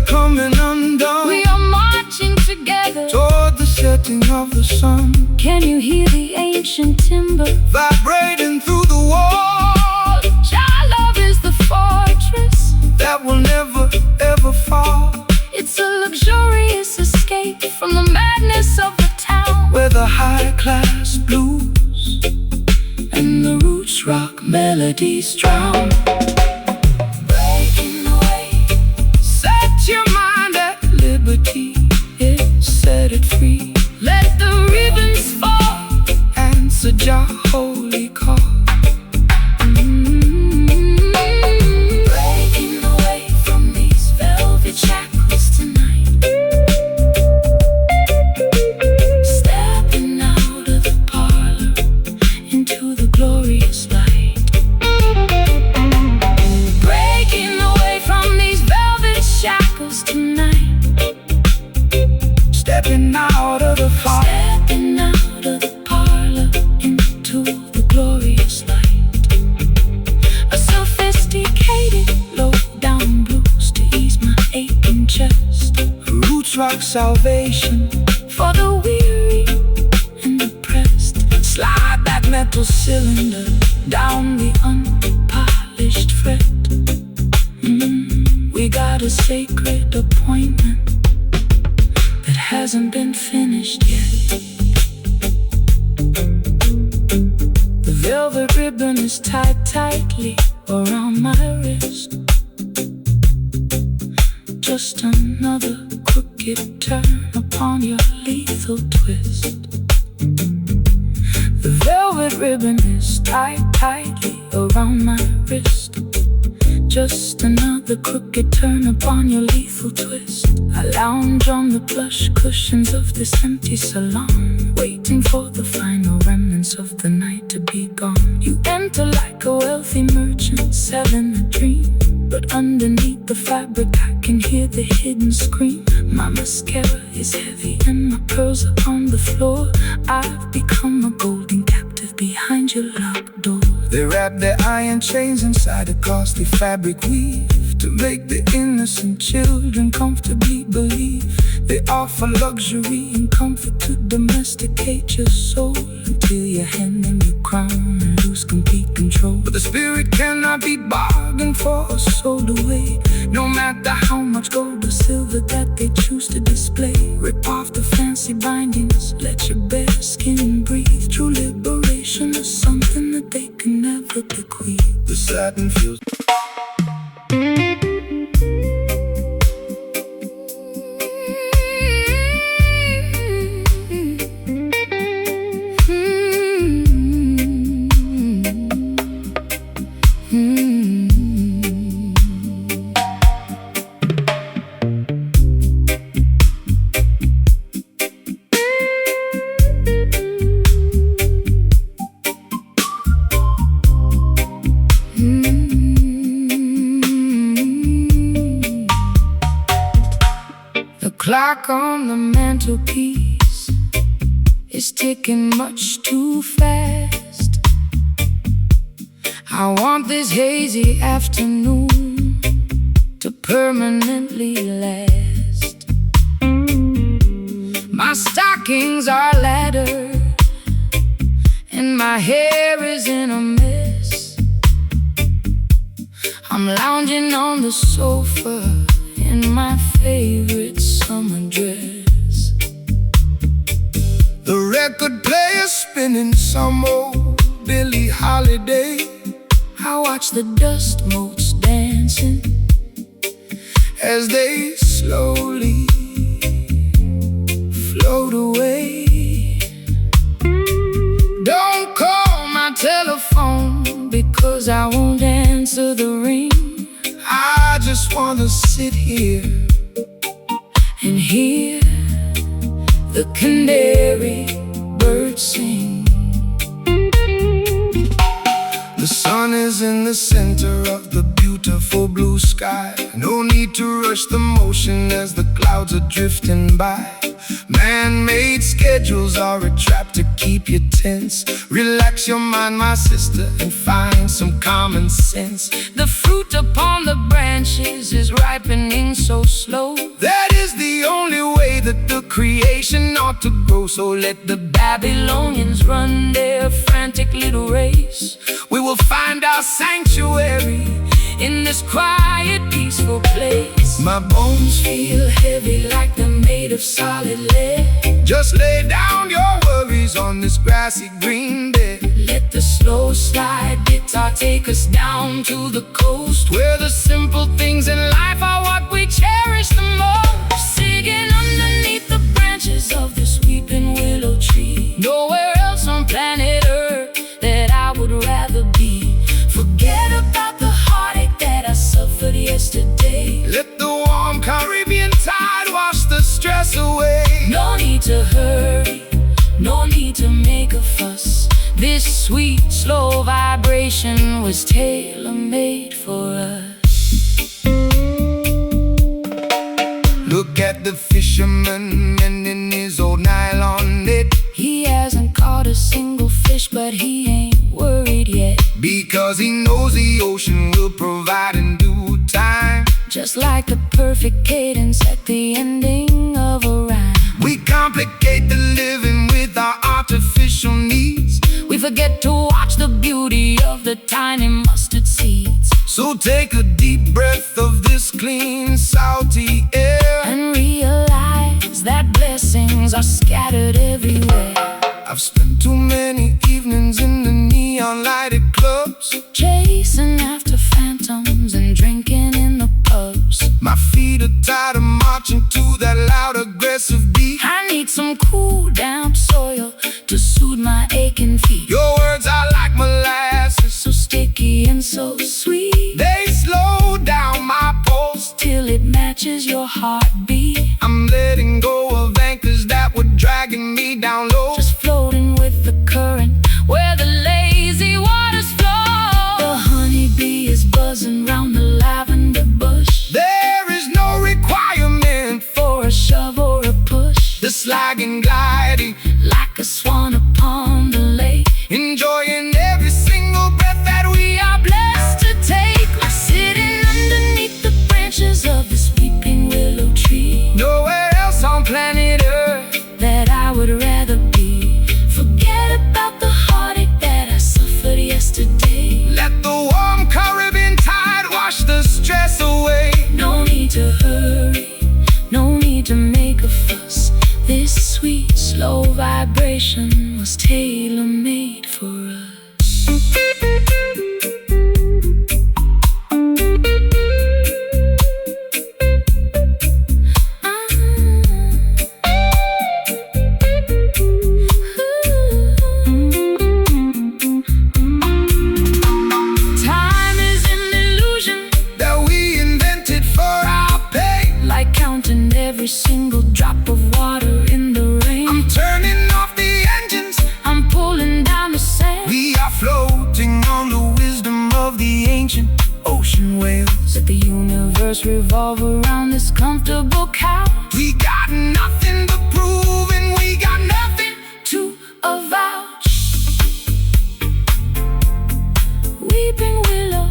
Coming undone, we are marching together toward the setting of the sun. Can you hear the ancient timber vibrating through the wall? Jah love is the fortress that will never ever fall. It's a luxurious escape from the madness of the town, where the high-class blues and the roots rock melodies drown. Your mind at liberty, set it free. Let the ribbons fall, answer Jah holy call. Breaking away from these velvet shackles tonight, stepping out of the parlor into the glorious light. Breaking away from these velvet shackles tonight, stepping out of salvation for the weary and depressed. Slide that metal cylinder down the unpolished fret. We got a sacred appointment that hasn't been finished yet. The velvet ribbon is tied tightly around my wrist. Just another crooked turn upon your lethal twist. The velvet ribbon is tied tightly around my wrist. Just another crooked turn upon your lethal twist. I lounge on the plush cushions of this empty salon, waiting for the final remnants of the night to be gone. You enter like a wealthy merchant selling a dream, but underneath the fabric I can hear the hidden scream. My mascara is heavy and my pearls are on the floor. I've become a golden captive behind your locked door. They wrap their iron chains inside a costly fabric weave to make the innocent children comfortably believe they offer luxury and comfort to domesticate your soul until you hand them your crown and lose complete control. But the spirit cannot be bargained for or sold away, no matter how much gold or silver that they choose to display. Rip off the fancy bindings, let your bare skin breathe. True liberation is something that they can never bequeath. The satin feels clock on the mantelpiece is ticking much too fast. I want this hazy afternoon to permanently last. My stockings are laddered and my hair is in a mess. I'm lounging on the sofa in my favorite summer dress. The record player spinning some old Billie Holiday. I watch the dust motes dancing as they slowly float away. Don't call my telephone because I won't answer the ring. I just wanna sit here and hear the canary birds sing. The sun is in the center of the beautiful blue sky. No need to rush the motion as the clouds are drifting by. Man-made schedules are a trap to keep you tense. Relax your mind, my sister, and find some common sense. The fruit upon the branches is ripening so slow. That is the only way that the creation ought to grow. So let the Babylonians run their frantic little race. We will find our sanctuary in this quiet, peaceful place. My bones feel heavy like they're made of solid lead. Just lay down your worries on this grassy green bed. Let the slow slide guitar take us down to the coast, where the simple things in life are what we cherish the most. Singing underneath the branches of this weeping willow tree. Nowhere else on planet Earth that I would rather be. Forget about the heartache that I suffered yesterday. Let the warm Caribbean tide wash the stress away. No need to hurry, no need to make a fuss. This sweet, slow vibration was tailor-made for us. Look at the fisherman mending his old nylon net. He hasn't caught a single fish, but he ain't worried yet, because he knows the ocean will provide in due time. just like the perfect cadence at the ending of a rhyme. We complicate the living with our artificial needs. We forget to watch the beauty of the tiny mustard seeds. So take a deep breath of this clean, salty air and realize that blessings are scattered everywhere. I've spent too many evenings in the neon lighted clubs, chasing after phantoms and drinking in the pubs. My feet are tired of marching to that loud aggressive beat. I need some cool damp soil to soothe my aching feet. Your words are like molasses, so sticky and so sweet. They slow down my pulse till it matches your heartbeat. I'm letting go of anchors that were dragging me down low, just floating with the current where the lazy waters flow. The honeybee is buzzing round the lavender bush. There is no requirement for a shove or a push. The sliding, gliding like a swan upon the lake, enjoying every single breath that we are blessed to take. I'm sitting underneath the branches of this weeping willow tree. Nowhere else on planet Earth that I would rather be. Forget about the heartache that I suffered yesterday. Let the warm Caribbean tide wash the stress away. No need to hurry, no need to make a fuss. This sweet, slow vibration was tailor-made for us. Time is an illusion that we invented for our pain, like counting every single drop of water in the rain. I'm turning off the engines, I'm pulling down the sand. We are floating on the wisdom of the ancient ocean whales. Let the universe revolve around this comfortable couch. We got nothing to prove and we got nothing to avouch. Weeping willow,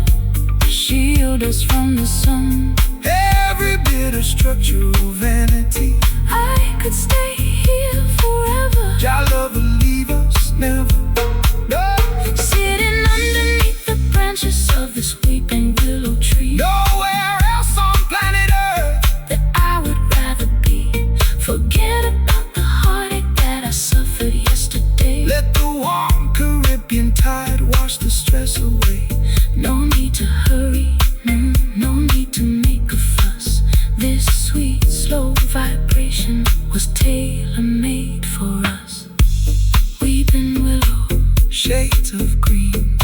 shield us from the sun. Every bit of structural vanity, I could stay here forever. Jah love will leave us never. No. Sitting underneath the branches of this weeping willow tree. Nowhere else on planet Earth that I would rather be. Forget about the heartache that I suffered yesterday. Let the warm Caribbean tide wash the stress away. No need to hurry, no need to make a fuss. This sweet, slow vibration was tailor-made for us. Weeping willow, shades of green.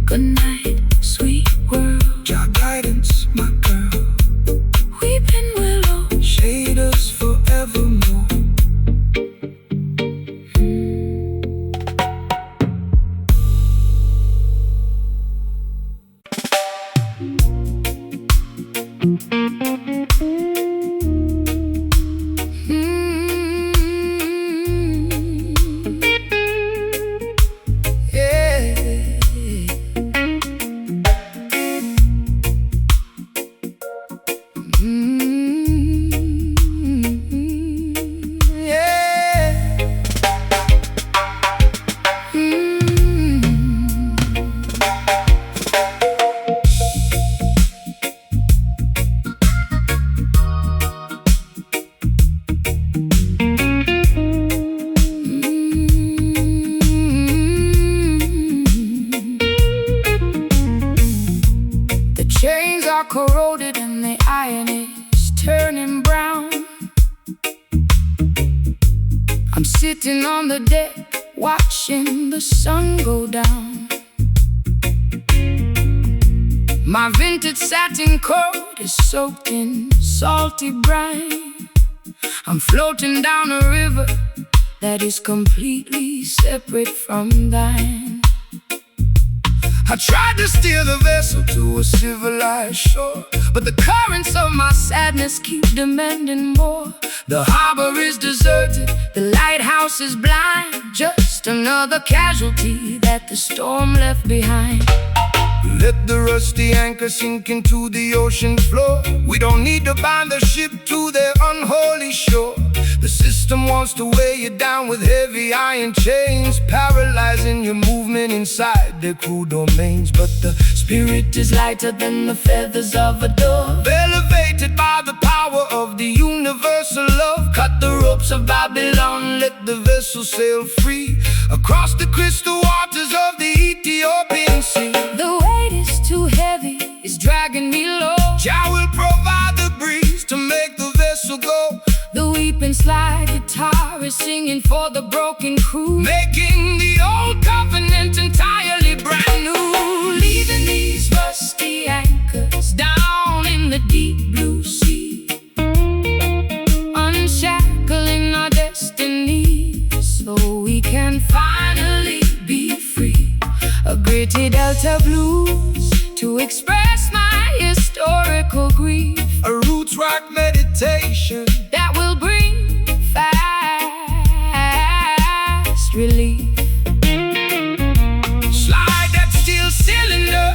Good night, sweet world. Your guidance, my girl. Weeping willow, shade us forevermore. corroded and the iron is turning brown. I'm sitting on the deck watching the sun go down. My vintage satin coat is soaked in salty brine. I'm floating down a river that is completely separate from thine. I tried to steer the vessel to a civilized shore, but the currents of my sadness keep demanding more. The harbor is deserted, the lighthouse is blind, just another casualty that the storm left behind. Let the rusty anchor sink into the ocean floor. We don't need to bind the ship to their unholy shore. The system wants to weigh you down with heavy iron chains, paralyzing your movement inside their cruel domains. But the spirit is lighter than the feathers of a dove, elevated by the power of the universal love. Cut the ropes of Babylon, let the vessel sail free across the crystal waters of the Ethiopian Sea. The weight is too heavy, it's dragging me low. Jah will provide the breeze to make the vessel go. The weeping slide guitar is singing for the broken crew, making the old covenant entirely brand new. Leaving these rusty anchors down in the deep blue sea, unshackling our destiny so we can finally be free. A gritty Delta blues to express my historical grief. A roots rock meditation that will bring fast relief. Slide that steel cylinder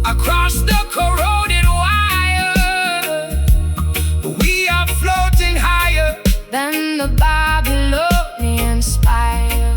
across the corroded wire. We are floating higher than the Babylonian spire.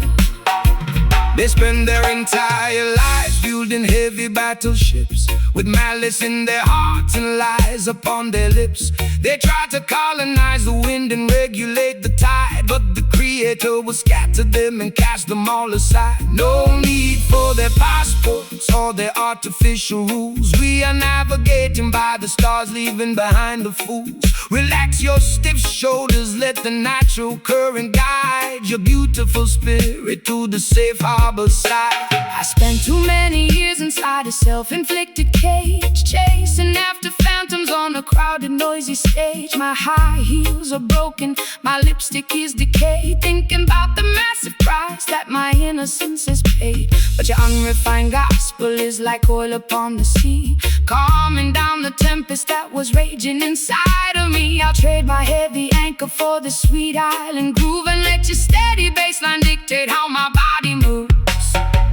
They spend their entire lives building heavy battleships, with malice in their hearts and lies upon their lips. They try to colonize the wind and regulate the tide, but the Creator will scatter them and cast them all aside. No need for their passports or their artificial rules. We are navigating by the stars, leaving behind the fools. Relax your stiff shoulders, let the natural current guide your beautiful spirit to the safe harbor side. I spent too many years inside a self-inflicted cage, chasing after phantoms on a crowded, noisy stage. My high heels are broken, my lipstick is decayed, thinking about the massive price that my innocence has paid. But your unrefined gospel is like oil upon the sea, calming down the tempest that was raging inside of me. I'll trade my heavy anchor for the sweet island groove, and let your steady bassline dictate how my body moves.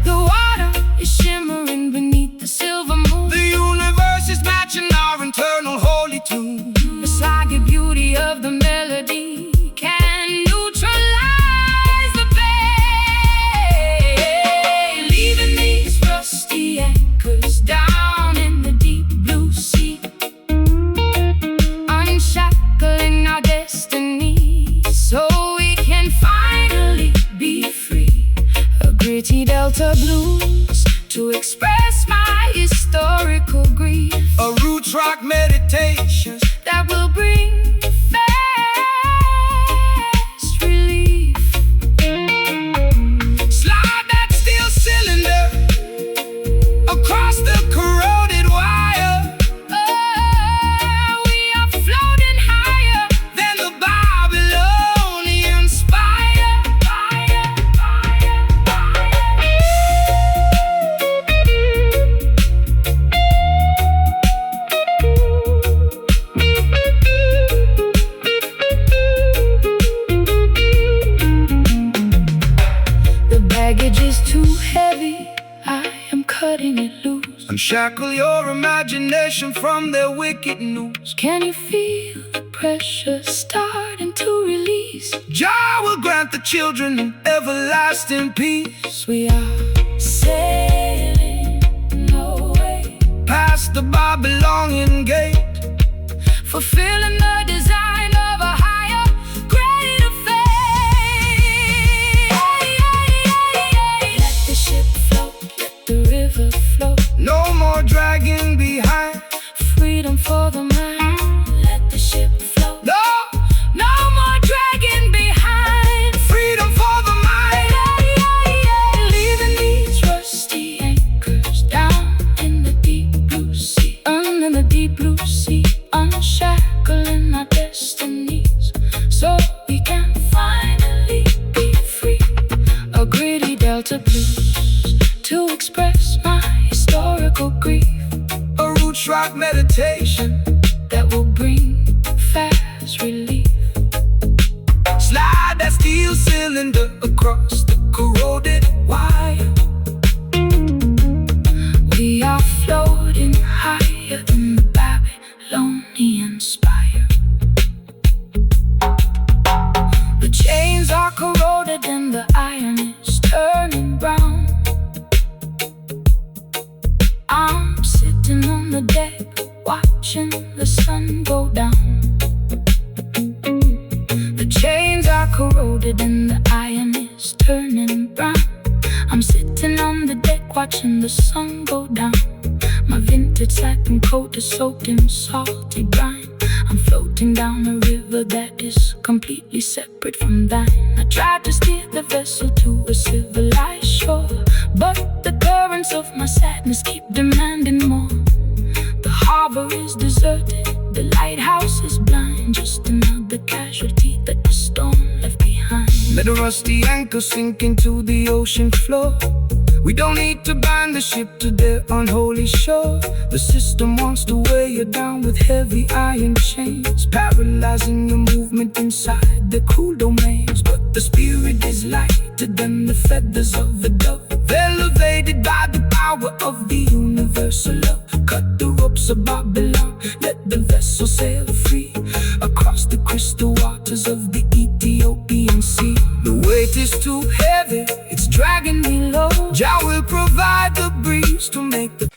The water is shimmering beneath the silver moon. The universe is matching our internal holy tune. The sluggy beauty of the melody can neutralize the pain. Leaving these rusty anchors down in the deep blue sea, unshackling our destiny so we can finally be free. A gritty Delta blues to express my historical grief. A roots rock meditation that will bring fast relief. Slide that steel cylinder across the corroded wire. We are floating higher than the Babylonian spire. The baggage is too heavy, I am cutting it loose. Unshackle your imagination from their wicked news. Can you feel the pressure starting to release? Jah will grant the children an everlasting peace. We are sailing away past the Babylonian gate, fulfilling the design of a higher, greater fate. Let the ship float, let the river flow. No more dragging behind. Freedom for the mind. Let the ship float. No more dragging behind. Freedom for the mind. Leaving these rusty anchors down in the deep blue sea, under the deep blue sea, unshackling our destinies so we can finally be free. A gritty Delta blues to express my historical grief. A roots rock meditation that will bring fast relief. Slide that steel cylinder across the corroded wire. We turning brown. I'm sitting on the deck watching the sun go down. My vintage satin coat is soaked in salty brine. I'm floating down a river that is completely separate from thine. I tried to steer the vessel to a civilized shore, but the currents of my sadness keep demanding more. The harbor is deserted, the lighthouse is blind, just another casualty that the storm left behind. Let a rusty anchor sink into the ocean floor. We don't need to bind the ship to their unholy shore. The system wants to weigh you down with heavy iron chains, paralyzing your movement inside the cool domains. But the spirit is lighter than the feathers of the dove, elevated by the power of the universal love. Cut the ropes of Babylon, let the vessel sail free across the crystal waters of the Ethiopian Sea. The weight is too heavy, it's dragging me low. Jah will provide the breeze to make the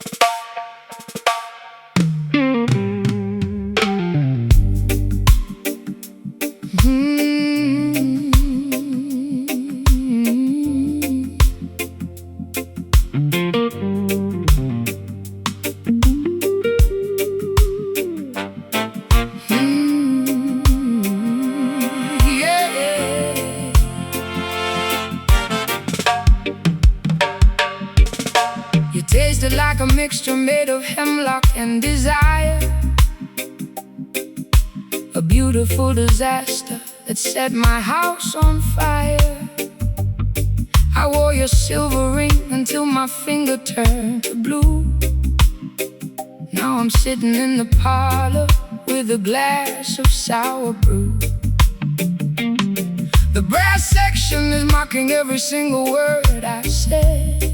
You tasted like a mixture made of hemlock and desire, a beautiful disaster that set my house on fire. I wore your silver ring until my finger turned to blue. Now I'm sitting in the parlor with a glass of sour brew. The brass section is mocking every single word I said,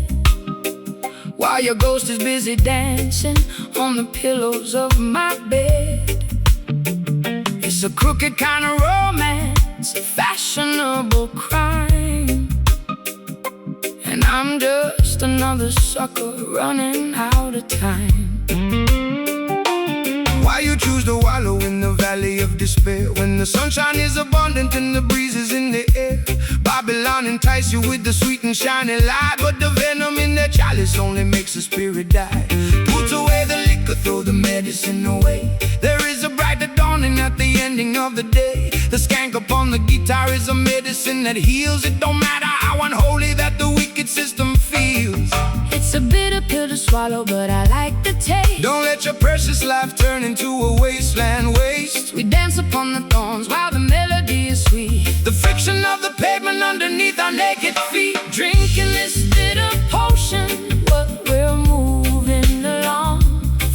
while your ghost is busy dancing on the pillows of my bed. It's a crooked kind of romance, a fashionable crime, and I'm just another sucker running out of time. Why you choose to wallow in the valley of despair, when the sunshine is abundant and the breeze is in the air? Babylon entice you with the sweet and shiny light, but the venom in their chalice only makes the spirit die. Put away the liquor, throw the medicine away. There is a brighter dawning at the ending of the day. The skank upon the guitar is a medicine that heals. It don't matter how unholy that the wicked system feels. It's a bitter pill to swallow, but I like the taste. Don't let your precious life turn into a wasteland waste. We dance upon the thorns while the melody is sweet. The friction of the pavement underneath our naked feet. Drinking this bitter potion, but we're moving along,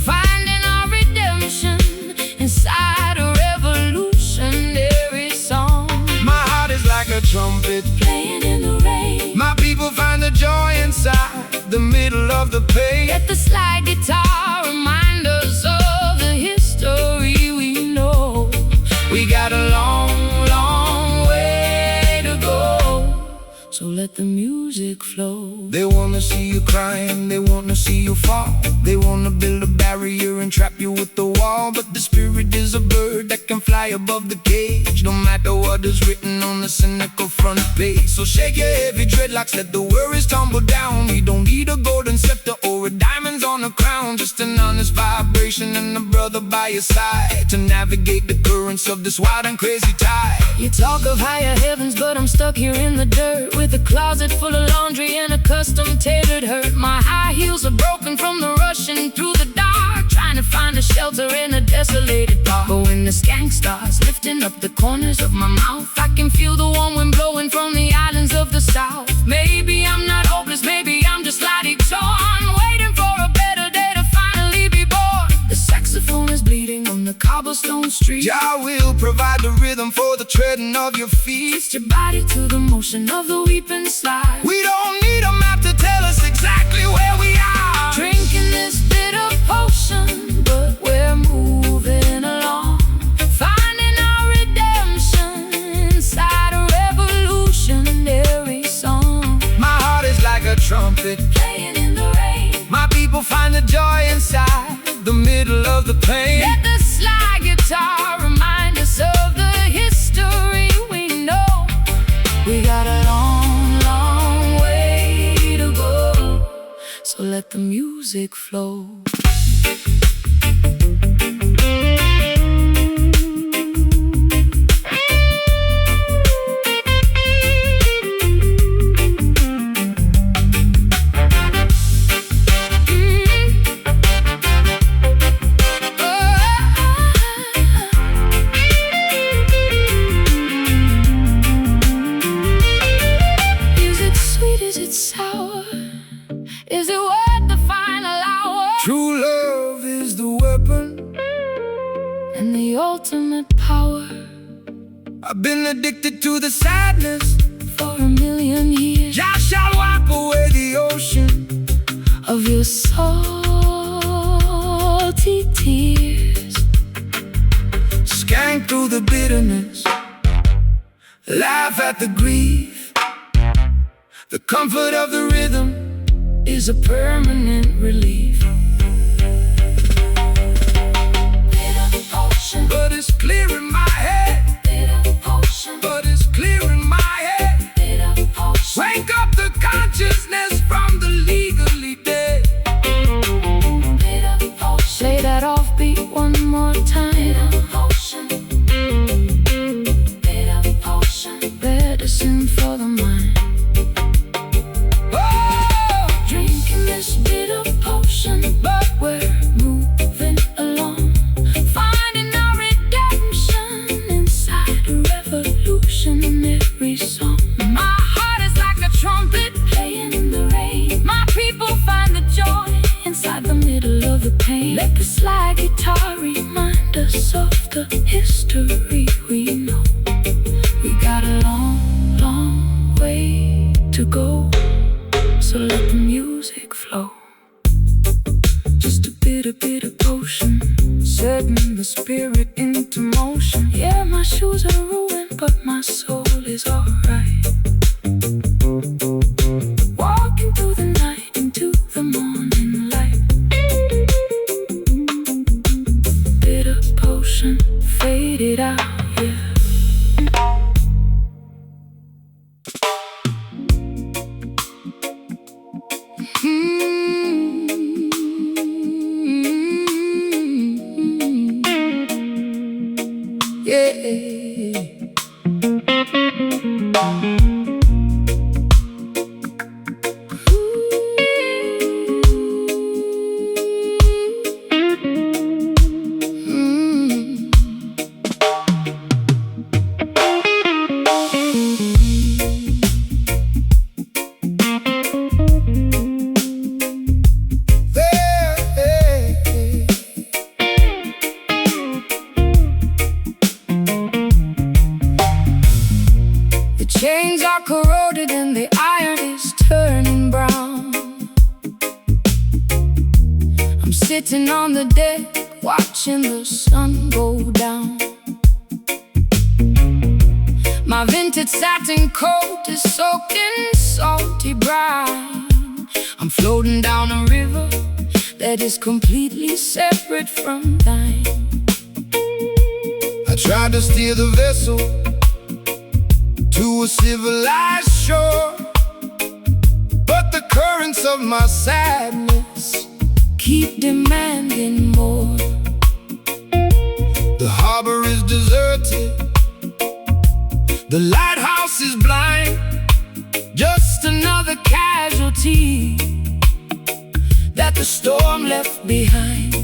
finding our redemption inside a revolutionary song. My heart is like a trumpet Playing in the rain, my people find the joy inside the middle of the pain. let the slide guitar remind us of the history we know. We got a long, long way to go, So let the music flow. They wanna see you crying, they wanna see you fall. They wanna build a barrier and trap you with the wall. But the spirit is a bird that can fly above the cage, no matter what is written on the cynical front page. So shake your heavy dreadlocks, let the worries tumble down. We don't need a golden scepter or a diamonds on a crown, just an honest vibration and a brother by your side to navigate the currents of this wild and crazy tide. You talk of higher heavens, but I'm stuck here in the dirt, with a closet full of laundry and a custom tailored hurt. My high heels are broken from the rushing through the dark, trying to find a shelter in a desolated park. But when the skank starts lifting up the corners of my mouth, I can feel the warm wind blowing from the islands of the south. Maybe I'm not hopeless, maybe I'm just slightly torn, waiting for a better day to finally be born. The saxophone is bleeding on the cobblestone street. Jah will provide the rhythm for the treading of your feet. Twist your body to the motion of the weeping slide. We don't need a map to tell us exactly where we are. Drinking this bitter potion, but we're moving along, finding our redemption inside a revolutionary song. My heart is like a trumpet Playing in the rain, my people find the joy inside the middle of the pain. let the slide guitar remind us of the history we know. We got a long, long so let the music flow. True love is the weapon and the ultimate power. I've been addicted to the sadness For 1,000,000 years Jah shall wipe away the ocean of your salty tears. Skank through the bitterness, laugh at the grief. The comfort of the rhythm Is a permanent relief. Bitter potion, but it's clear in my head. bitter potion, But it's clear in my head. bitter potion. Wake up the consciousness from the legally dead. Bitter potion. Play that offbeat one more time. Bitter potion, bitter potion. Medicine for the mind. Drinking this bitter potion, but we're moving along, finding our redemption inside a revolution in every song. My heart is like a trumpet playing in the rain. My people find the joy inside the middle of the pain. Let the slide guitar remind us of the history we know. We got a long, long way to go, so let the music flow. Just a bitter potion, setting the spirit into motion. Yeah, my shoes are ruined, but my soul is alright. Walking through the night into the morning light. Bitter potion, faded out, yeah. Chains are corroded and the iron is turning brown. I'm sitting on the deck, watching the sun go down. My vintage satin coat is soaked in salty brine. I'm floating down a river that is completely separate from thine. I tried to steer the vessel to a civilized shore, but the currents of my sadness keep demanding more. The harbor is deserted, the lighthouse is blind, Just another casualty that the storm left behind.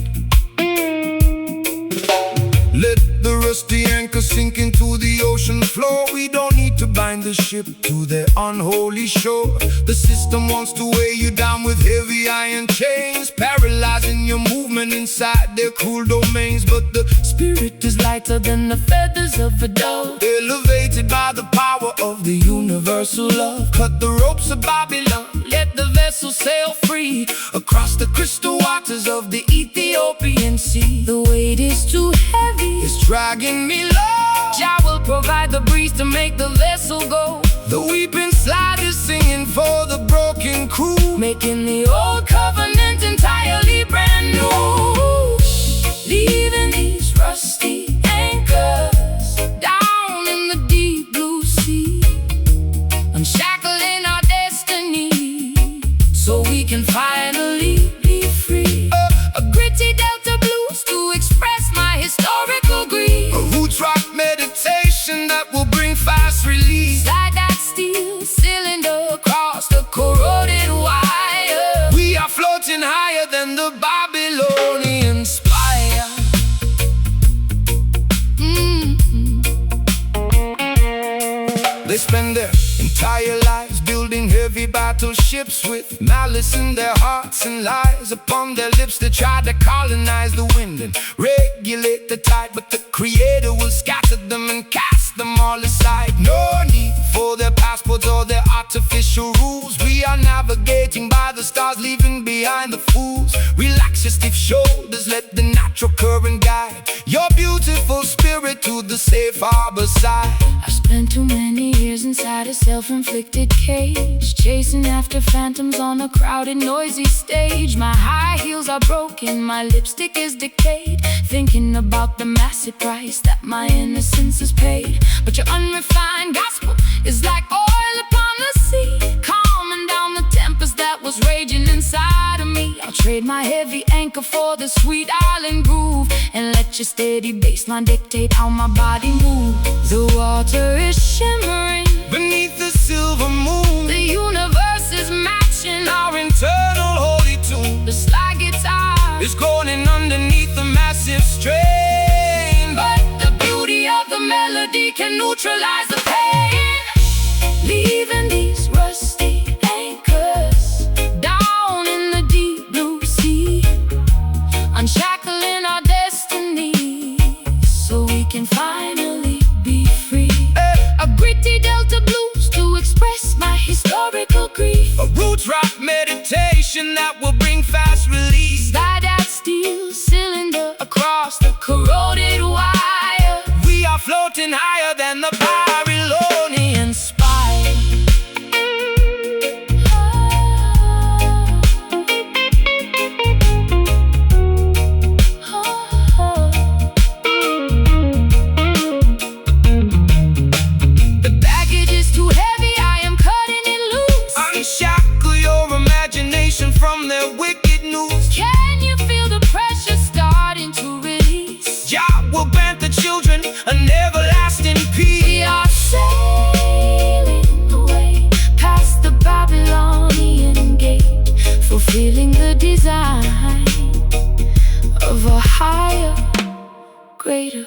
let the rusty anchor sink into the ocean floor. We don't need to bind the ship to their unholy shore. The system wants to weigh you down with heavy iron chains, paralyzing your movement inside their cruel domains. But the Spirit is lighter than the feathers of a dove, elevated by the power of the universal love. Cut the ropes of Babylon, let the vessel sail free across the crystal waters of the Ethiopian sea. The weight is too heavy, it's dragging me low. Jah will provide the breeze to make the vessel go. The weeping slide is singing for the broken crew, making the old covenant entirely brand new. Leaving these rusty anchors down in the deep blue sea, unshackling our destiny so we can finally cylinder across the corroded wire. We are floating higher than the Babylonian spire. They spend their entire lives building heavy battleships with malice in their hearts and lies upon their lips. They try to colonize the wind and regulate the tide, but the Creator will scatter them and cast them all aside. No need for their passports or their artificial rules. We are navigating by the stars, leaving behind the fools. Relax your stiff shoulders, let the natural current guide your beautiful spirit to the safe harbor side. I've spent too many years inside a self-inflicted cage, chasing after phantoms on a crowded, noisy stage. My high heels are broken, my lipstick is decayed, thinking about the massive price that my innocence has paid. But your unrefined gospel is like oil upon the sea, calming down the tempest that was raging inside of me. I'll trade my heavy anchor for the sweet island groove, and let your steady bassline dictate how my body moves. The water is shimmering beneath the silver moon. The universe is matching Our internal holy tune. the slide guitar It's groaning underneath the massive strain. But the beauty of the melody can neutralize the pain, leaving these rusty anchors down in the deep blue sea, unshackling our destiny so we can finally be free. A gritty delta blues to express my historical grief. A roots rock meditation that will bring fast release. Slide that steel cylinder across the corroded wire. We are floating higher than the Babylonian spire. The baggage is too heavy, I am cutting it loose. Unshackle your imagination from their wicked news. Can you feel the pressure starting to release? Jah will grant the children an everlasting peace. We are sailing away past the Babylonian gate, fulfilling the design of a higher, greater